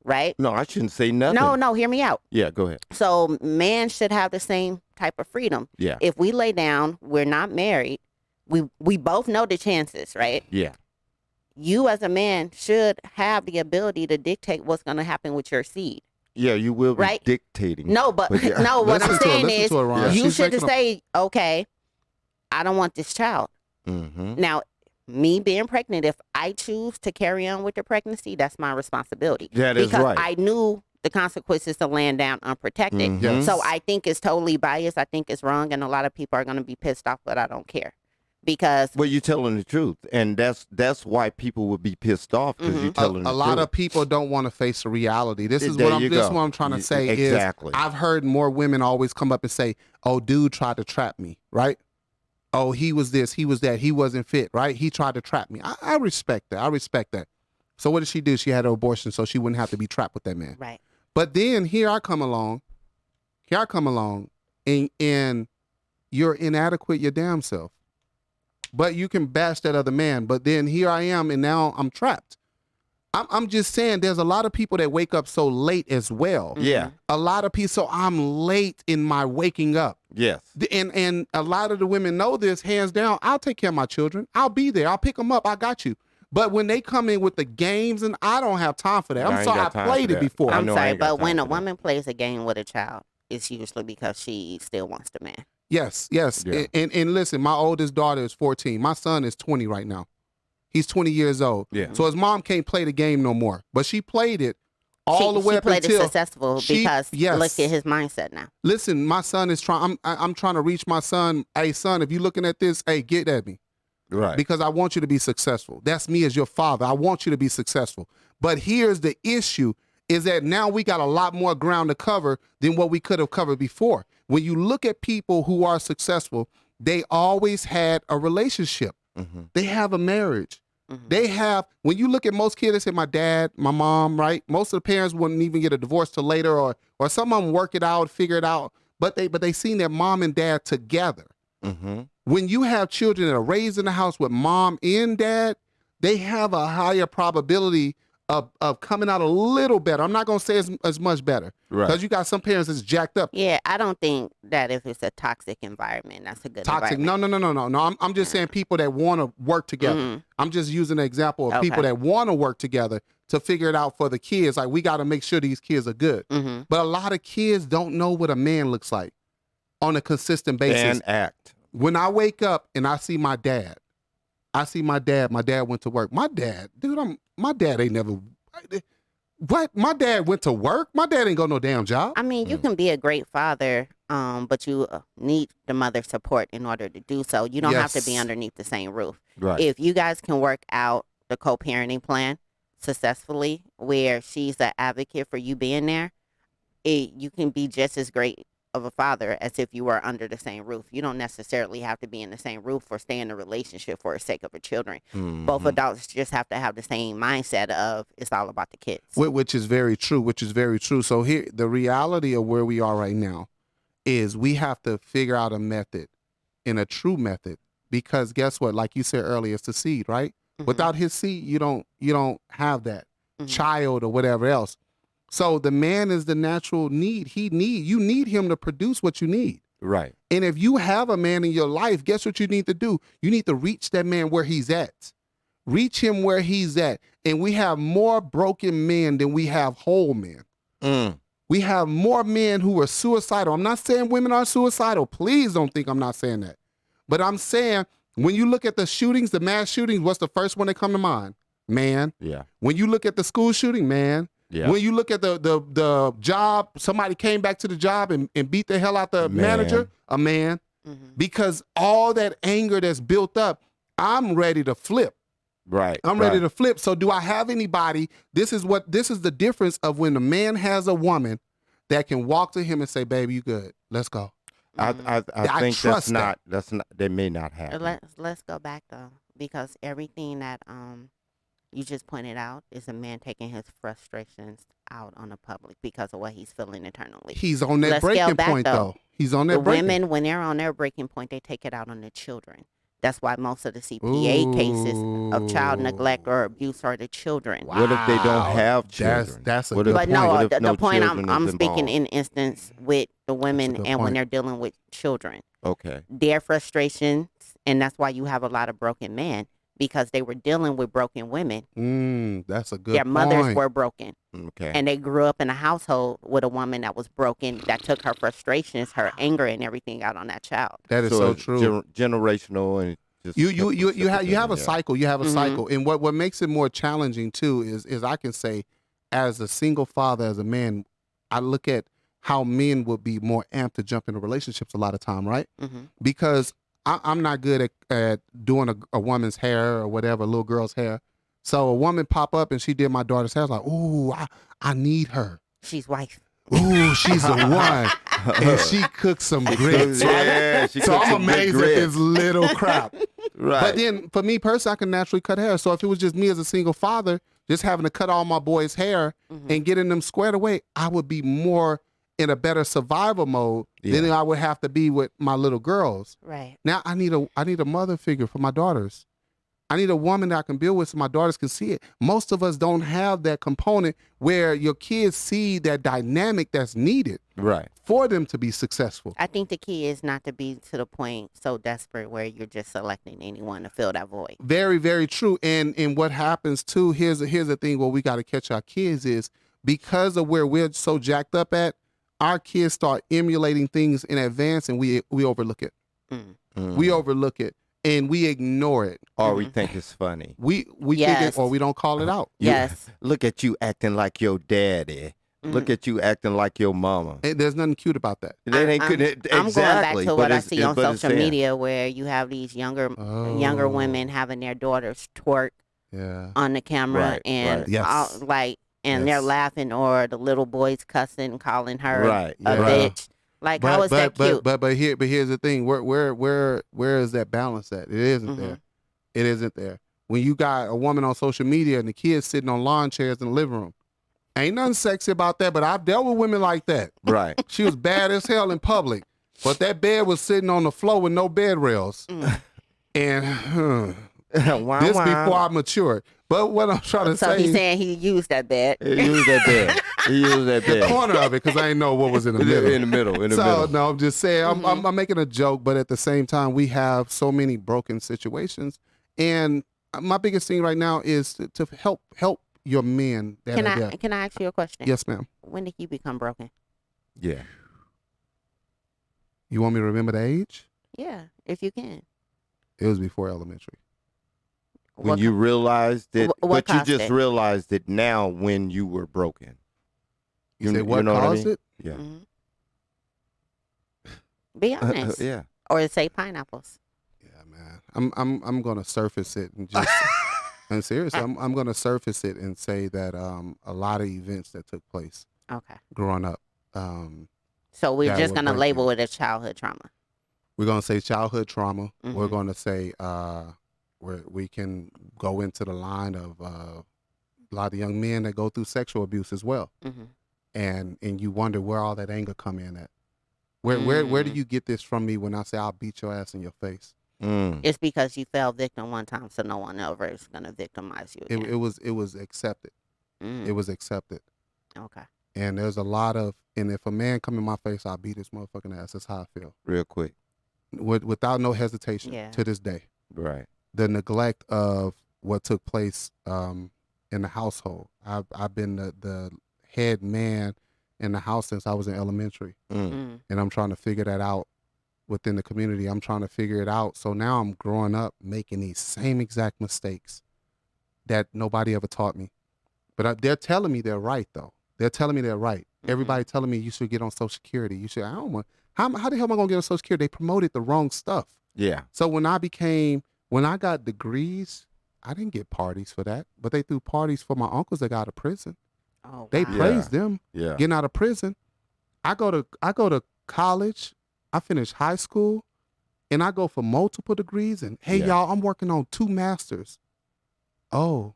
[SPEAKER 3] right?
[SPEAKER 2] No, I shouldn't say nothing.
[SPEAKER 3] No. Hear me out.
[SPEAKER 2] Yeah, go ahead.
[SPEAKER 3] So man should have the same type of freedom.
[SPEAKER 2] Yeah.
[SPEAKER 3] If we lay down, we're not married. We both know the chances, right?
[SPEAKER 2] Yeah.
[SPEAKER 3] You as a man should have the ability to dictate what's going to happen with your seed.
[SPEAKER 2] Yeah, you will be dictating.
[SPEAKER 3] No, but no, what I'm saying is you should just say, okay, I don't want this child. Now, me being pregnant, if I choose to carry on with the pregnancy, that's my responsibility.
[SPEAKER 2] That is right.
[SPEAKER 3] Because I knew the consequences to laying down unprotected. So I think it's totally biased. I think it's wrong. And a lot of people are going to be pissed off, but I don't care. Because
[SPEAKER 2] well, you're telling the truth, and that's why people would be pissed off because you're telling the truth.
[SPEAKER 1] A lot of people don't want to face the reality. This is what I'm trying to say.
[SPEAKER 2] Exactly.
[SPEAKER 1] Is I've heard more women always come up and say, "Oh, dude tried to trap me," right? Oh, he was this, he was that, he wasn't fit, right? He tried to trap me. I respect that. I respect that. So what did she do? She had an abortion so she wouldn't have to be trapped with that man.
[SPEAKER 3] Right.
[SPEAKER 1] But then here I come along, and you're inadequate your damn self. But you can bash that other man. But then here I am, and now I'm trapped. I'm just saying there's a lot of people that wake up so late as well.
[SPEAKER 2] Yeah.
[SPEAKER 1] A lot of people, so I'm late in my waking up.
[SPEAKER 2] Yes.
[SPEAKER 1] And a lot of the women know this, hands down. I'll take care of my children. I'll be there. I'll pick them up. I got you. But when they come in with the games, and I don't have time for that.
[SPEAKER 2] I
[SPEAKER 1] I'm
[SPEAKER 2] ain't
[SPEAKER 1] sorry,
[SPEAKER 2] got
[SPEAKER 1] I
[SPEAKER 2] time
[SPEAKER 1] played
[SPEAKER 2] for
[SPEAKER 1] it
[SPEAKER 2] that.
[SPEAKER 1] before.
[SPEAKER 2] I
[SPEAKER 3] I'm
[SPEAKER 2] know I
[SPEAKER 3] sorry,
[SPEAKER 2] ain't got
[SPEAKER 3] but
[SPEAKER 2] time
[SPEAKER 3] when a
[SPEAKER 2] for that.
[SPEAKER 3] woman plays a game with a child, it's usually because she still wants the man.
[SPEAKER 1] Yes.
[SPEAKER 2] Yeah.
[SPEAKER 1] And listen, my oldest daughter is 14. My son is 20 right now. He's 20 years old.
[SPEAKER 2] Yeah.
[SPEAKER 1] So his mom can't play the game no more. But she played it all the way
[SPEAKER 3] She
[SPEAKER 1] up
[SPEAKER 3] played
[SPEAKER 1] until
[SPEAKER 3] it successful because look at his mindset now.
[SPEAKER 1] Listen, my son is trying. I'm trying to reach my son. Hey, son, if you're looking at this, hey, get at me.
[SPEAKER 2] Right.
[SPEAKER 1] Because I want you to be successful. That's me as your father. I want you to be successful. But here's the issue is that now we got a lot more ground to cover than what we could have covered before. When you look at people who are successful, they always had a relationship.
[SPEAKER 2] Mm-hmm.
[SPEAKER 1] They have a marriage.
[SPEAKER 3] Mm-hmm.
[SPEAKER 1] They have, when you look at most kids, they say my dad, my mom, right? Most of the parents wouldn't even get a divorce till later, or some of them work it out, figure it out, but they seen their mom and dad together.
[SPEAKER 2] Mm-hmm.
[SPEAKER 1] When you have children that are raised in the house with mom and dad, they have a higher probability of coming out a little better. I'm not going to say as much better.
[SPEAKER 2] Right.
[SPEAKER 1] Because you got some parents that's jacked up.
[SPEAKER 3] Yeah, I don't think that if it's a toxic environment, that's a good
[SPEAKER 1] Toxic.
[SPEAKER 3] environment.
[SPEAKER 1] No. I'm just saying people that want to work together.
[SPEAKER 3] Mhm.
[SPEAKER 1] I'm just using an example of
[SPEAKER 3] Okay.
[SPEAKER 1] people that want to work together to figure it out for the kids. Like, we got to make sure these kids are good.
[SPEAKER 3] Mhm.
[SPEAKER 1] But a lot of kids don't know what a man looks like on a consistent basis.
[SPEAKER 2] And act.
[SPEAKER 1] When I wake up and I see my dad, my dad went to work. My dad ain't never, what? My dad went to work? My dad ain't got no damn job.
[SPEAKER 3] I mean, you can be a great father, but you need the mother's support in order to do so. You don't have to be
[SPEAKER 1] Yes.
[SPEAKER 3] underneath the same roof.
[SPEAKER 2] Right.
[SPEAKER 3] If you guys can work out the co-parenting plan successfully, where she's an advocate for you being there, you can be just as great of a father as if you were under the same roof. You don't necessarily have to be in the same roof or stay in a relationship for the sake of the children.
[SPEAKER 2] Mhm.
[SPEAKER 3] Both adults just have to have the same mindset of it's all about the kids.
[SPEAKER 1] Which is very true. So here, the reality of where we are right now is we have to figure out a method, and a true method, because guess what? Like you said earlier, it's the seed, right?
[SPEAKER 3] Mhm.
[SPEAKER 1] Without his seed, you don't have that
[SPEAKER 3] Mhm.
[SPEAKER 1] child or whatever else. So the man is the natural need. You need him to produce what you need.
[SPEAKER 2] Right.
[SPEAKER 1] And if you have a man in your life, guess what you need to do? You need to reach that man where he's at. Reach him where he's at. And we have more broken men than we have whole men.
[SPEAKER 2] Mm.
[SPEAKER 1] We have more men who are suicidal. I'm not saying women are suicidal. Please don't think I'm not saying that. But I'm saying when you look at the shootings, the mass shootings, what's the first one that come to mind? Man.
[SPEAKER 2] Yeah.
[SPEAKER 1] When you look at the school shooting, man.
[SPEAKER 2] Yeah.
[SPEAKER 1] When you look at the job, somebody came back to the job and beat the hell out the
[SPEAKER 2] Man.
[SPEAKER 1] manager, a man.
[SPEAKER 3] Mhm.
[SPEAKER 1] Because all that anger that's built up, I'm ready to flip.
[SPEAKER 2] Right.
[SPEAKER 1] I'm ready to flip. So do I have anybody? This is the difference of when a man has a woman that can walk to him and say, baby, you good. Let's go.
[SPEAKER 2] I think
[SPEAKER 1] trust
[SPEAKER 2] that's not they may not have.
[SPEAKER 3] Let's go back though, because everything that you just pointed out is a man taking his frustrations out on the public because of what he's feeling internally.
[SPEAKER 1] He's on that
[SPEAKER 3] Let's scale
[SPEAKER 1] breaking
[SPEAKER 3] back,
[SPEAKER 1] point, though. He's on that
[SPEAKER 3] The
[SPEAKER 1] breaking.
[SPEAKER 3] women, when they're on their breaking point, they take it out on the children. That's why most of the CPA cases of child neglect or abuse are the children.
[SPEAKER 1] Wow.
[SPEAKER 2] What if they don't have children?
[SPEAKER 1] That's a
[SPEAKER 2] What
[SPEAKER 1] good
[SPEAKER 2] if-
[SPEAKER 3] But
[SPEAKER 1] point.
[SPEAKER 3] no,
[SPEAKER 2] What if
[SPEAKER 3] the
[SPEAKER 2] no
[SPEAKER 3] point
[SPEAKER 2] children
[SPEAKER 3] I'm
[SPEAKER 2] is
[SPEAKER 3] speaking
[SPEAKER 2] involved?
[SPEAKER 3] in instance with the women
[SPEAKER 1] good
[SPEAKER 3] and when
[SPEAKER 1] point.
[SPEAKER 3] they're dealing with children.
[SPEAKER 2] Okay.
[SPEAKER 3] Their frustrations, and that's why you have a lot of broken men, because they were dealing with broken women.
[SPEAKER 1] That's a good
[SPEAKER 3] Their mothers
[SPEAKER 1] point.
[SPEAKER 3] were broken.
[SPEAKER 2] Okay.
[SPEAKER 3] And they grew up in a household with a woman that was broken, that took her frustrations, her anger, and everything out on that child.
[SPEAKER 1] That is so
[SPEAKER 2] it's
[SPEAKER 1] true.
[SPEAKER 2] Generational and just
[SPEAKER 1] You have a cycle. You have a
[SPEAKER 3] Mhm.
[SPEAKER 1] cycle, and what makes it more challenging too is I can say, as a single father, as a man, I look at how men would be more amped to jump into relationships a lot of time, right?
[SPEAKER 3] Mm-hmm.
[SPEAKER 1] Because I'm not good at doing a woman's hair or whatever, a little girl's hair. So a woman pop up and she did my daughter's hair. I was like, ooh, I need her.
[SPEAKER 3] She's wife.
[SPEAKER 1] Ooh, she's the one. And she cooks some grits. Right?
[SPEAKER 2] Yeah, she
[SPEAKER 1] So
[SPEAKER 2] cooks
[SPEAKER 1] I'm
[SPEAKER 2] some good
[SPEAKER 1] amazed at
[SPEAKER 2] grits.
[SPEAKER 1] this little crap.
[SPEAKER 2] Right.
[SPEAKER 1] But then for me personally, I can naturally cut hair. So if it was just me as a single father, just having to cut all my boys' hair
[SPEAKER 3] Mhm.
[SPEAKER 1] and getting them squared away, I would be more in a better survival mode than I would have to be with my little girls.
[SPEAKER 3] Right.
[SPEAKER 1] Now I need a mother figure for my daughters. I need a woman that I can build with so my daughters can see it. Most of us don't have that component where your kids see that dynamic that's needed
[SPEAKER 2] Right.
[SPEAKER 1] for them to be successful.
[SPEAKER 3] I think the key is not to be to the point so desperate where you're just selecting anyone to fill that void.
[SPEAKER 1] Very, very true. And what happens too, here's the thing where we got to catch our kids is because of where we're so jacked up at, our kids start emulating things in advance and we overlook it. We overlook it and we ignore it.
[SPEAKER 2] Or we think it's funny.
[SPEAKER 1] We think
[SPEAKER 3] Yes.
[SPEAKER 1] it or we don't call it out.
[SPEAKER 3] Yes.
[SPEAKER 2] Look at you acting like your daddy. Look at you acting like your mama.
[SPEAKER 1] And there's nothing cute about that.
[SPEAKER 2] That ain't good.
[SPEAKER 3] I'm going back
[SPEAKER 2] Exactly.
[SPEAKER 3] to
[SPEAKER 2] but
[SPEAKER 3] what I
[SPEAKER 2] it's-
[SPEAKER 3] see on
[SPEAKER 2] but it's
[SPEAKER 3] social
[SPEAKER 2] there.
[SPEAKER 3] media where you have these younger women having their daughters twerk
[SPEAKER 1] Yeah.
[SPEAKER 3] on the camera
[SPEAKER 2] Right,
[SPEAKER 3] and
[SPEAKER 1] right. Yes.
[SPEAKER 3] they're
[SPEAKER 1] Yes.
[SPEAKER 3] laughing or the little boy's cussing, calling her
[SPEAKER 2] Right,
[SPEAKER 3] a
[SPEAKER 1] yeah.
[SPEAKER 3] bitch. Like, how is that cute?
[SPEAKER 1] But here's the thing. Where is that balance at? It isn't there. It isn't there. When you got a woman on social media and the kids sitting on lawn chairs in the living room, ain't nothing sexy about that. But I've dealt with women like that.
[SPEAKER 2] Right.
[SPEAKER 1] She was bad as hell in public, but that bed was sitting on the floor with no bed rails. And
[SPEAKER 2] Wow,
[SPEAKER 1] this
[SPEAKER 2] wow.
[SPEAKER 1] before I matured. But what I'm trying to
[SPEAKER 3] So
[SPEAKER 1] say,
[SPEAKER 3] he's saying he used that bed.
[SPEAKER 2] He used that bed. He used that
[SPEAKER 1] the
[SPEAKER 2] bed.
[SPEAKER 1] corner of it, because I didn't know what was in the middle.
[SPEAKER 2] In the middle. In the
[SPEAKER 1] So
[SPEAKER 2] middle.
[SPEAKER 1] no, I'm just saying I'm making a joke, but at the same time, we have so many broken situations, and my biggest thing right now is to help your men that are there.
[SPEAKER 3] Can I ask you a question?
[SPEAKER 1] Yes, ma'am.
[SPEAKER 3] When did you become broken?
[SPEAKER 2] Yeah.
[SPEAKER 1] You want me to remember the age?
[SPEAKER 3] Yeah, if you can.
[SPEAKER 1] It was before elementary.
[SPEAKER 2] When
[SPEAKER 3] What
[SPEAKER 2] you realized it,
[SPEAKER 3] what
[SPEAKER 2] but you
[SPEAKER 3] caused
[SPEAKER 2] just
[SPEAKER 3] it?
[SPEAKER 2] realized it now when you were broken.
[SPEAKER 1] You say what
[SPEAKER 2] know
[SPEAKER 1] caused
[SPEAKER 2] I mean?
[SPEAKER 1] it?
[SPEAKER 2] Yeah.
[SPEAKER 3] Mhm. Be honest.
[SPEAKER 2] Yeah.
[SPEAKER 3] Or say pineapples.
[SPEAKER 1] Yeah, man. I'm gonna surface it and just. And seriously, I'm gonna surface it and say that a lot of events that took place
[SPEAKER 3] Okay.
[SPEAKER 1] growing up.
[SPEAKER 3] So we're
[SPEAKER 1] That
[SPEAKER 3] just
[SPEAKER 1] would
[SPEAKER 3] going to
[SPEAKER 1] break
[SPEAKER 3] label
[SPEAKER 1] you.
[SPEAKER 3] it as childhood trauma.
[SPEAKER 1] We're gonna say childhood trauma. We're
[SPEAKER 3] Mhm.
[SPEAKER 1] gonna say where we can go into the line of a lot of young men that go through sexual abuse as well,
[SPEAKER 3] Hmm.
[SPEAKER 1] and you wonder where all that anger come in at. Where do you get this from me when I say I'll beat your ass in your face?
[SPEAKER 2] Mm.
[SPEAKER 3] It's because you fell victim one time, so no one ever is going to victimize you again.
[SPEAKER 1] It was accepted.
[SPEAKER 3] Mm,
[SPEAKER 1] It was accepted.
[SPEAKER 3] okay.
[SPEAKER 1] And there's a lot of, and if a man come in my face, I'll beat his motherfucking ass. That's how I feel,
[SPEAKER 2] Real quick.
[SPEAKER 1] without no hesitation.
[SPEAKER 3] Yeah.
[SPEAKER 1] To this day.
[SPEAKER 2] Right.
[SPEAKER 1] The neglect of what took place in the household. I've been the head man in the house since I was in elementary,
[SPEAKER 3] Mm.
[SPEAKER 1] and I'm trying to figure that out within the community. I'm trying to figure it out. So now I'm growing up making these same exact mistakes that nobody ever taught me. But they're telling me they're right, though. They're telling me they're right. Everybody telling me you should get on Social Security. You should. I don't want. How the hell am I gonna get on Social Security? They promoted the wrong stuff.
[SPEAKER 2] Yeah.
[SPEAKER 1] So when I got degrees, I didn't get parties for that, but they threw parties for my uncles that got out of prison.
[SPEAKER 3] Oh,
[SPEAKER 1] They
[SPEAKER 3] wow.
[SPEAKER 1] praised them
[SPEAKER 2] Yeah.
[SPEAKER 1] getting out of prison. I go to college. I finish high school, and I go for multiple degrees. And hey,
[SPEAKER 2] Yeah.
[SPEAKER 1] y'all, I'm working on 2 masters. Oh,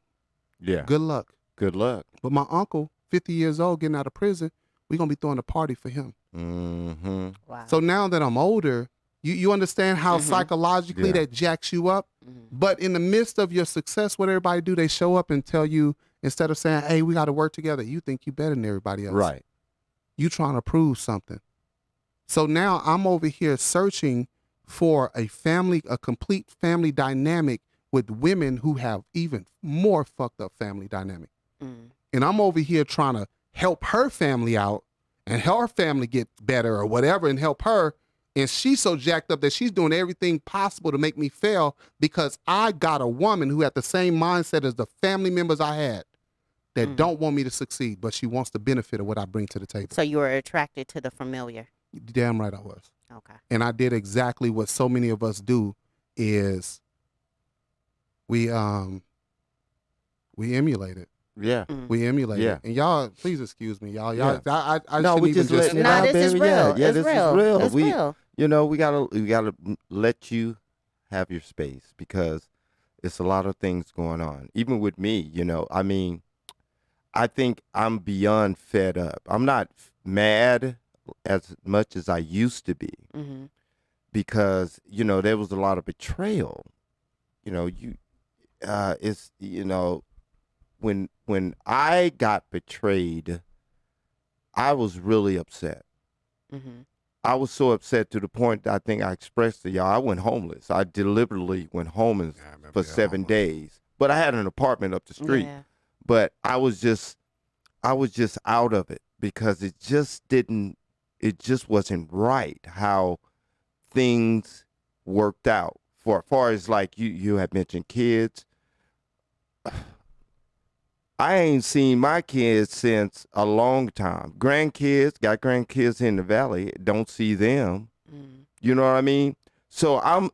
[SPEAKER 2] Yeah.
[SPEAKER 1] good luck.
[SPEAKER 2] Good luck.
[SPEAKER 1] But my uncle, 50 years old, getting out of prison, we're gonna be throwing a party for him.
[SPEAKER 2] Mm-hmm.
[SPEAKER 3] Wow.
[SPEAKER 1] So now that I'm older, you understand how psychologically
[SPEAKER 2] Yeah.
[SPEAKER 1] that jacks you up.
[SPEAKER 3] Mhm.
[SPEAKER 1] But in the midst of your success, what everybody do, they show up and tell you, instead of saying, hey, we got to work together, you think you better than everybody else.
[SPEAKER 2] Right.
[SPEAKER 1] You trying to prove something. So now I'm over here searching for a complete family dynamic with women who have even more fucked up family dynamic.
[SPEAKER 3] Mm.
[SPEAKER 1] And I'm over here trying to help her family out and help her family get better or whatever and help her. And she's so jacked up that she's doing everything possible to make me fail because I got a woman who had the same mindset as the family members I had that don't want me to succeed, but she wants the benefit of what I bring to the table.
[SPEAKER 3] So you were attracted to the familiar.
[SPEAKER 1] Damn right I was.
[SPEAKER 3] Okay.
[SPEAKER 1] And I did exactly what so many of us do is we emulate it.
[SPEAKER 2] Yeah.
[SPEAKER 3] Mm.
[SPEAKER 1] We emulate
[SPEAKER 2] Yeah.
[SPEAKER 1] it. And y'all, please excuse me, y'all.
[SPEAKER 2] Yeah.
[SPEAKER 1] I
[SPEAKER 2] No,
[SPEAKER 1] shouldn't
[SPEAKER 2] we
[SPEAKER 1] even
[SPEAKER 2] just letting it
[SPEAKER 3] No,
[SPEAKER 2] out,
[SPEAKER 3] this is
[SPEAKER 2] baby. Yeah,
[SPEAKER 3] real.
[SPEAKER 2] yeah,
[SPEAKER 3] It's
[SPEAKER 2] this
[SPEAKER 3] real.
[SPEAKER 2] is real.
[SPEAKER 3] It's
[SPEAKER 2] we,
[SPEAKER 3] real.
[SPEAKER 2] you know, we gotta let you have your space because it's a lot of things going on. Even with me, you know, I mean, I think I'm beyond fed up. I'm not mad as much as I used to be
[SPEAKER 3] Mm-hmm.
[SPEAKER 2] because, you know, there was a lot of betrayal. You know, it's when I got betrayed, I was really upset.
[SPEAKER 3] Mm-hmm.
[SPEAKER 2] I was so upset to the point that I think I expressed to y'all. I went homeless. I deliberately went homeless
[SPEAKER 1] Yeah, I remember
[SPEAKER 2] for
[SPEAKER 1] that
[SPEAKER 2] 7
[SPEAKER 1] homeless.
[SPEAKER 2] days. But I had an apartment up the street.
[SPEAKER 3] Yeah.
[SPEAKER 2] But I was just out of it because it just wasn't right how things worked out. For as far as like you had mentioned kids, I ain't seen my kids since a long time. Grandkids, got grandkids in the valley, don't see them.
[SPEAKER 3] Mm.
[SPEAKER 2] You know what I mean? So I'm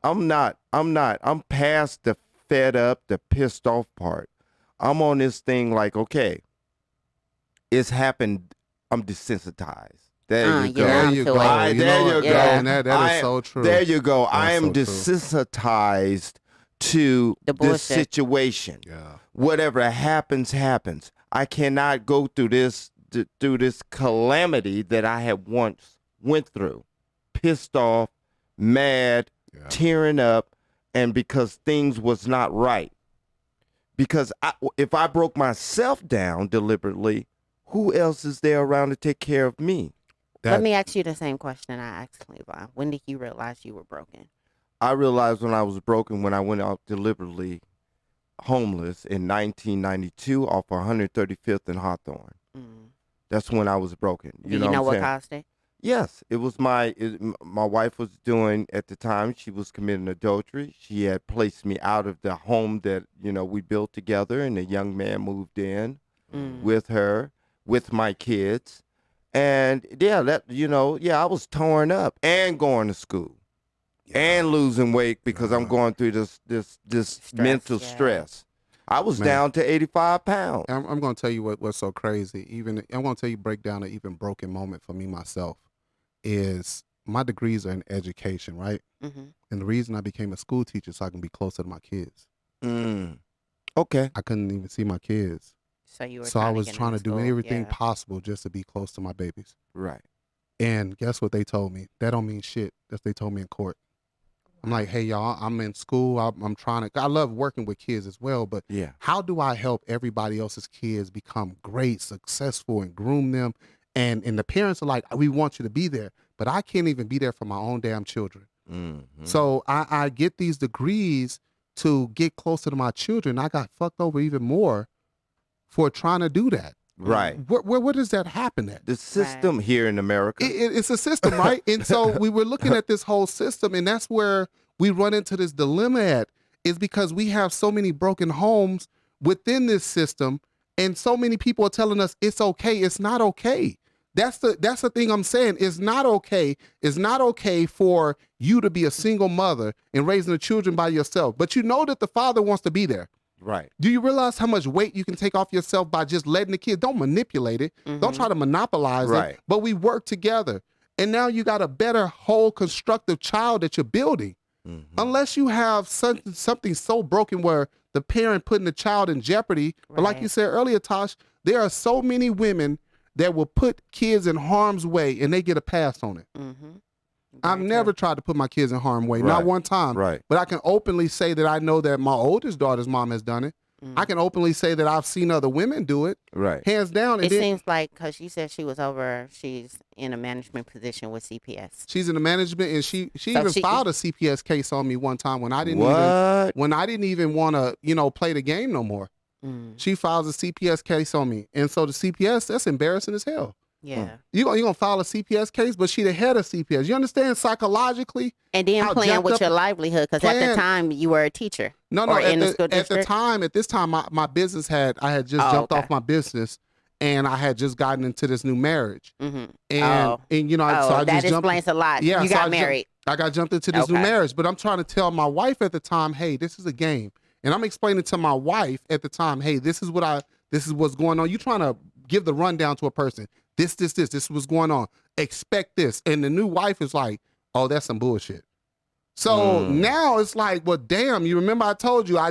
[SPEAKER 2] past the fed up, the pissed off part. I'm on this thing like, okay, it's happened. I'm desensitized. There you go.
[SPEAKER 3] You're
[SPEAKER 1] There
[SPEAKER 3] onto
[SPEAKER 1] you
[SPEAKER 3] it.
[SPEAKER 1] go.
[SPEAKER 2] There
[SPEAKER 1] know
[SPEAKER 2] you
[SPEAKER 1] what,
[SPEAKER 2] go.
[SPEAKER 1] man, that is so true.
[SPEAKER 2] There you go. I am
[SPEAKER 1] so true.
[SPEAKER 2] desensitized to
[SPEAKER 3] The
[SPEAKER 2] this
[SPEAKER 3] bullshit.
[SPEAKER 2] situation.
[SPEAKER 1] Yeah.
[SPEAKER 2] Whatever happens, happens. I cannot go through this calamity that I had once went through. Pissed off, mad,
[SPEAKER 1] Yeah.
[SPEAKER 2] tearing up, and because things was not right. Because if I broke myself down deliberately, who else is there around to take care of me?
[SPEAKER 3] Let me ask you the same question I asked Clevonne. When did you realize you were broken?
[SPEAKER 2] I realized when I was broken when I went out deliberately homeless in 1992 off 135th and Hawthorne.
[SPEAKER 3] Mm.
[SPEAKER 2] That's when I was broken.
[SPEAKER 3] Do you
[SPEAKER 2] know
[SPEAKER 3] know
[SPEAKER 2] what
[SPEAKER 3] what
[SPEAKER 2] I'm saying?
[SPEAKER 3] caused it?
[SPEAKER 2] Yes, it was my wife was doing at the time. She was committing adultery. She had placed me out of the home that we built together, and a young man moved in
[SPEAKER 3] Mm.
[SPEAKER 2] with her, with my kids, and yeah, I was torn up and going to school and losing weight because I'm going through this
[SPEAKER 3] Stress,
[SPEAKER 2] mental
[SPEAKER 3] yeah.
[SPEAKER 2] stress. I was
[SPEAKER 1] Man.
[SPEAKER 2] down to 85 pounds.
[SPEAKER 1] I'm going to tell you what's so crazy. Even I'm going to tell you break down an even broken moment for me myself is my degrees are in education, right?
[SPEAKER 3] Mm-hmm.
[SPEAKER 1] And the reason I became a school teacher so I can be closer to my kids.
[SPEAKER 2] Okay.
[SPEAKER 1] I couldn't even see my kids.
[SPEAKER 3] So you were
[SPEAKER 1] So I was trying to
[SPEAKER 3] to
[SPEAKER 1] do everything possible just to be close to my babies.
[SPEAKER 2] Right.
[SPEAKER 1] And guess what they told me? That don't mean shit. That's what they told me in court. I'm like, hey, y'all, I'm in school. I'm trying to, I love working with kids as well, but
[SPEAKER 2] Yeah.
[SPEAKER 1] how do I help everybody else's kids become great, successful, and groom them? And the parents are like, we want you to be there, but I can't even be there for my own damn children.
[SPEAKER 2] Mm-hmm.
[SPEAKER 1] So I get these degrees to get closer to my children. I got fucked over even more for trying to do that.
[SPEAKER 2] Right.
[SPEAKER 1] Where does that happen at?
[SPEAKER 2] The system here in America.
[SPEAKER 1] It's a system, right? And so we were looking at this whole system, and that's where we run into this dilemma at, is because we have so many broken homes within this system, and so many people are telling us it's okay. It's not okay. That's the thing I'm saying. It's not okay. It's not okay for you to be a single mother and raising the children by yourself, but you know that the father wants to be there.
[SPEAKER 2] Right.
[SPEAKER 1] Do you realize how much weight you can take off yourself by just letting the kids? Don't manipulate it.
[SPEAKER 3] Mm-hmm.
[SPEAKER 1] Don't try to monopolize
[SPEAKER 2] Right.
[SPEAKER 1] it. But we work together. And now you got a better, whole, constructive child that you're building.
[SPEAKER 2] Mm-hmm.
[SPEAKER 1] Unless you have something so broken where the parent putting the child in jeopardy. But like
[SPEAKER 3] Right.
[SPEAKER 1] you said earlier, Tosh, there are so many women that will put kids in harm's way and they get a pass on it.
[SPEAKER 3] Mm-hmm.
[SPEAKER 1] I've never tried to put my kids in harm's way,
[SPEAKER 2] Right.
[SPEAKER 1] not one time.
[SPEAKER 2] Right.
[SPEAKER 1] But I can openly say that I know that my oldest daughter's mom has done it. I can openly say that I've seen other women do it,
[SPEAKER 2] Right.
[SPEAKER 1] hands down. And
[SPEAKER 3] It
[SPEAKER 1] then
[SPEAKER 3] seems like, because you said she's in a management position with CPS.
[SPEAKER 1] she's in the management, and she
[SPEAKER 3] So
[SPEAKER 1] even
[SPEAKER 3] she-
[SPEAKER 1] filed a CPS case on me one time when I didn't
[SPEAKER 2] What?
[SPEAKER 1] even want to play the game no more.
[SPEAKER 3] Mm.
[SPEAKER 1] She files a CPS case on me, and so the CPS, that's embarrassing as hell.
[SPEAKER 3] Yeah.
[SPEAKER 1] You gonna file a CPS case, but she the head of CPS. You understand psychologically?
[SPEAKER 3] And then
[SPEAKER 1] How
[SPEAKER 3] playing
[SPEAKER 1] jacked
[SPEAKER 3] with
[SPEAKER 1] up-
[SPEAKER 3] your livelihood, because at the
[SPEAKER 1] Plan-
[SPEAKER 3] time you were a teacher.
[SPEAKER 1] No.
[SPEAKER 3] Or in the school
[SPEAKER 1] At
[SPEAKER 3] district?
[SPEAKER 1] this time, my business I had just
[SPEAKER 3] Oh,
[SPEAKER 1] jumped
[SPEAKER 3] okay.
[SPEAKER 1] off my business, and I had just gotten into this new marriage,
[SPEAKER 3] Mm-hmm.
[SPEAKER 1] and
[SPEAKER 3] Oh.
[SPEAKER 1] so I
[SPEAKER 3] that
[SPEAKER 1] just jumped.
[SPEAKER 3] explains a lot.
[SPEAKER 1] Yeah,
[SPEAKER 3] You
[SPEAKER 1] so I
[SPEAKER 3] got
[SPEAKER 1] jumped-
[SPEAKER 3] married.
[SPEAKER 1] I got jumped into this new
[SPEAKER 3] Okay.
[SPEAKER 1] marriage, but I'm trying to tell my wife at the time, hey, this is a game, and I'm explaining to my wife at the time, hey, this is what's going on. You trying to give the rundown to a person. This is what's going on. Expect this, and the new wife is like, oh, that's some bullshit. So now it's like, well, damn, you remember I told you I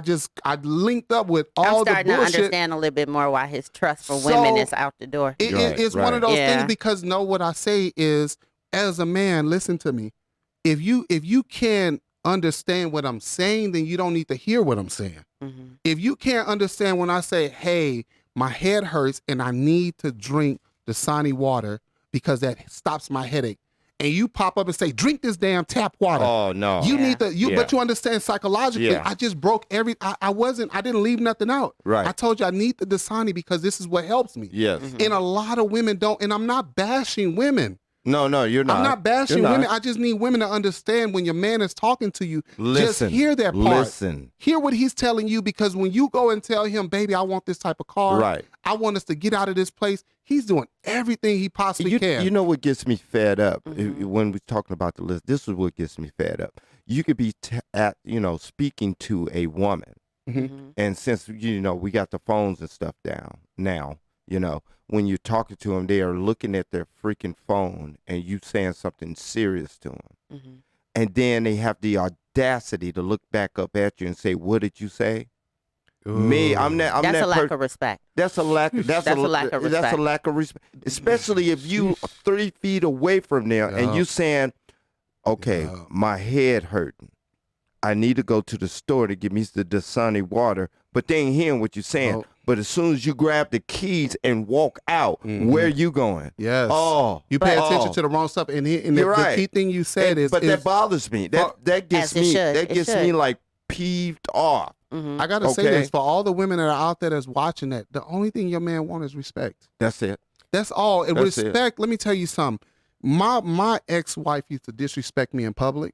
[SPEAKER 1] linked up with all
[SPEAKER 3] I'm
[SPEAKER 1] the
[SPEAKER 3] starting to
[SPEAKER 1] bullshit.
[SPEAKER 3] understand a little bit more why his trust for
[SPEAKER 1] So-
[SPEAKER 3] women is out the door.
[SPEAKER 1] It's one of
[SPEAKER 2] Right.
[SPEAKER 1] those
[SPEAKER 3] Yeah.
[SPEAKER 1] things because what I say is, as a man, listen to me. If you can understand what I'm saying, then you don't need to hear what I'm saying. If you can't understand when I say, hey, my head hurts and I need to drink Dasani water because that stops my headache, and you pop up and say, drink this damn tap water.
[SPEAKER 2] Oh, no.
[SPEAKER 1] You need to, but you understand psychologically,
[SPEAKER 2] Yeah.
[SPEAKER 1] I just broke I didn't leave nothing out.
[SPEAKER 2] Right.
[SPEAKER 1] I told you I need the Dasani because this is what helps me.
[SPEAKER 2] Yes.
[SPEAKER 1] And a lot of women don't, and I'm not bashing women.
[SPEAKER 2] No, you're not.
[SPEAKER 1] I'm not bashing
[SPEAKER 2] You're not.
[SPEAKER 1] women. I just need women to understand when your man is talking to you,
[SPEAKER 2] Listen.
[SPEAKER 1] just hear that part.
[SPEAKER 2] Listen.
[SPEAKER 1] Hear what he's telling you, because when you go and tell him, baby, I want this type of car.
[SPEAKER 2] Right.
[SPEAKER 1] I want us to get out of this place. He's doing everything he possibly can.
[SPEAKER 2] You know what gets me fed up when we're talking about the list? This is what gets me fed up. You could be speaking to a woman, and since we got the phones and stuff down now, when you're talking to them, they are looking at their freaking phone, and you saying something serious to them, and then they have the audacity to look back up at you and say, "What did you say?" Me, I'm that.
[SPEAKER 3] That's a lack of respect.
[SPEAKER 2] That's a lack. That's a lack of respect. That's a lack of respect, especially if you are 3 feet away from there and you saying, "Okay, my head hurting. I need to go to the store to get me the Dasani water," but they ain't hearing what you're saying. But as soon as you grab the keys and walk out, where you going?
[SPEAKER 1] Yes.
[SPEAKER 2] Oh,
[SPEAKER 1] you pay attention to the wrong stuff, and
[SPEAKER 2] you're right.
[SPEAKER 1] The key thing you said is,
[SPEAKER 2] that bothers me. That gets me. That gets me like peeved off.
[SPEAKER 1] I gotta say this for all the women that are out there that's watching that. The only thing your man wants is respect.
[SPEAKER 2] That's it.
[SPEAKER 1] That's all. And
[SPEAKER 2] That's
[SPEAKER 1] respect. Let me tell you something. My ex-wife used to disrespect me in public.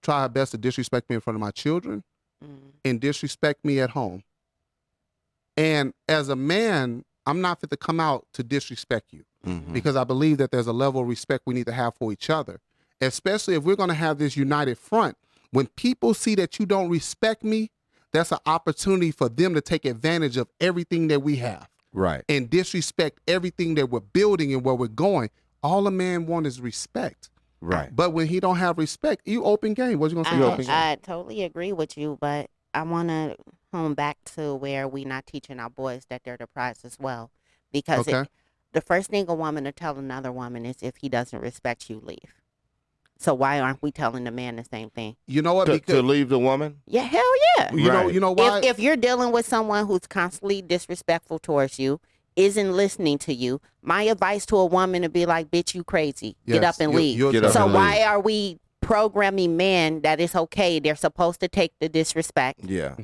[SPEAKER 1] Try her best to disrespect me in front of my children, and disrespect me at home. And as a man, I'm not fit to come out to disrespect you, because I believe that there's a level of respect we need to have for each other, especially if we're going to have this united front. When people see that you don't respect me, that's an opportunity for them to take advantage of everything that we have.
[SPEAKER 2] Right.
[SPEAKER 1] And disrespect everything that we're building and where we're going. All a man wants is respect.
[SPEAKER 2] Right.
[SPEAKER 1] But when he don't have respect, you open game. What you going to say?
[SPEAKER 3] I totally agree with you, but I want to home back to where we're not teaching our boys that they're the prize as well. Because the first thing a woman to tell another woman is, if he doesn't respect you, leave. So why aren't we telling the man the same thing?
[SPEAKER 1] You know what?
[SPEAKER 2] To leave the woman?
[SPEAKER 3] Yeah, hell yeah.
[SPEAKER 1] You know why?
[SPEAKER 3] If you're dealing with someone who's constantly disrespectful towards you, isn't listening to you, my advice to a woman would be like, bitch, you crazy.
[SPEAKER 1] Yes,
[SPEAKER 3] Get up and leave. So why are we programming men that it's okay? They're supposed to take the disrespect.
[SPEAKER 2] Yeah.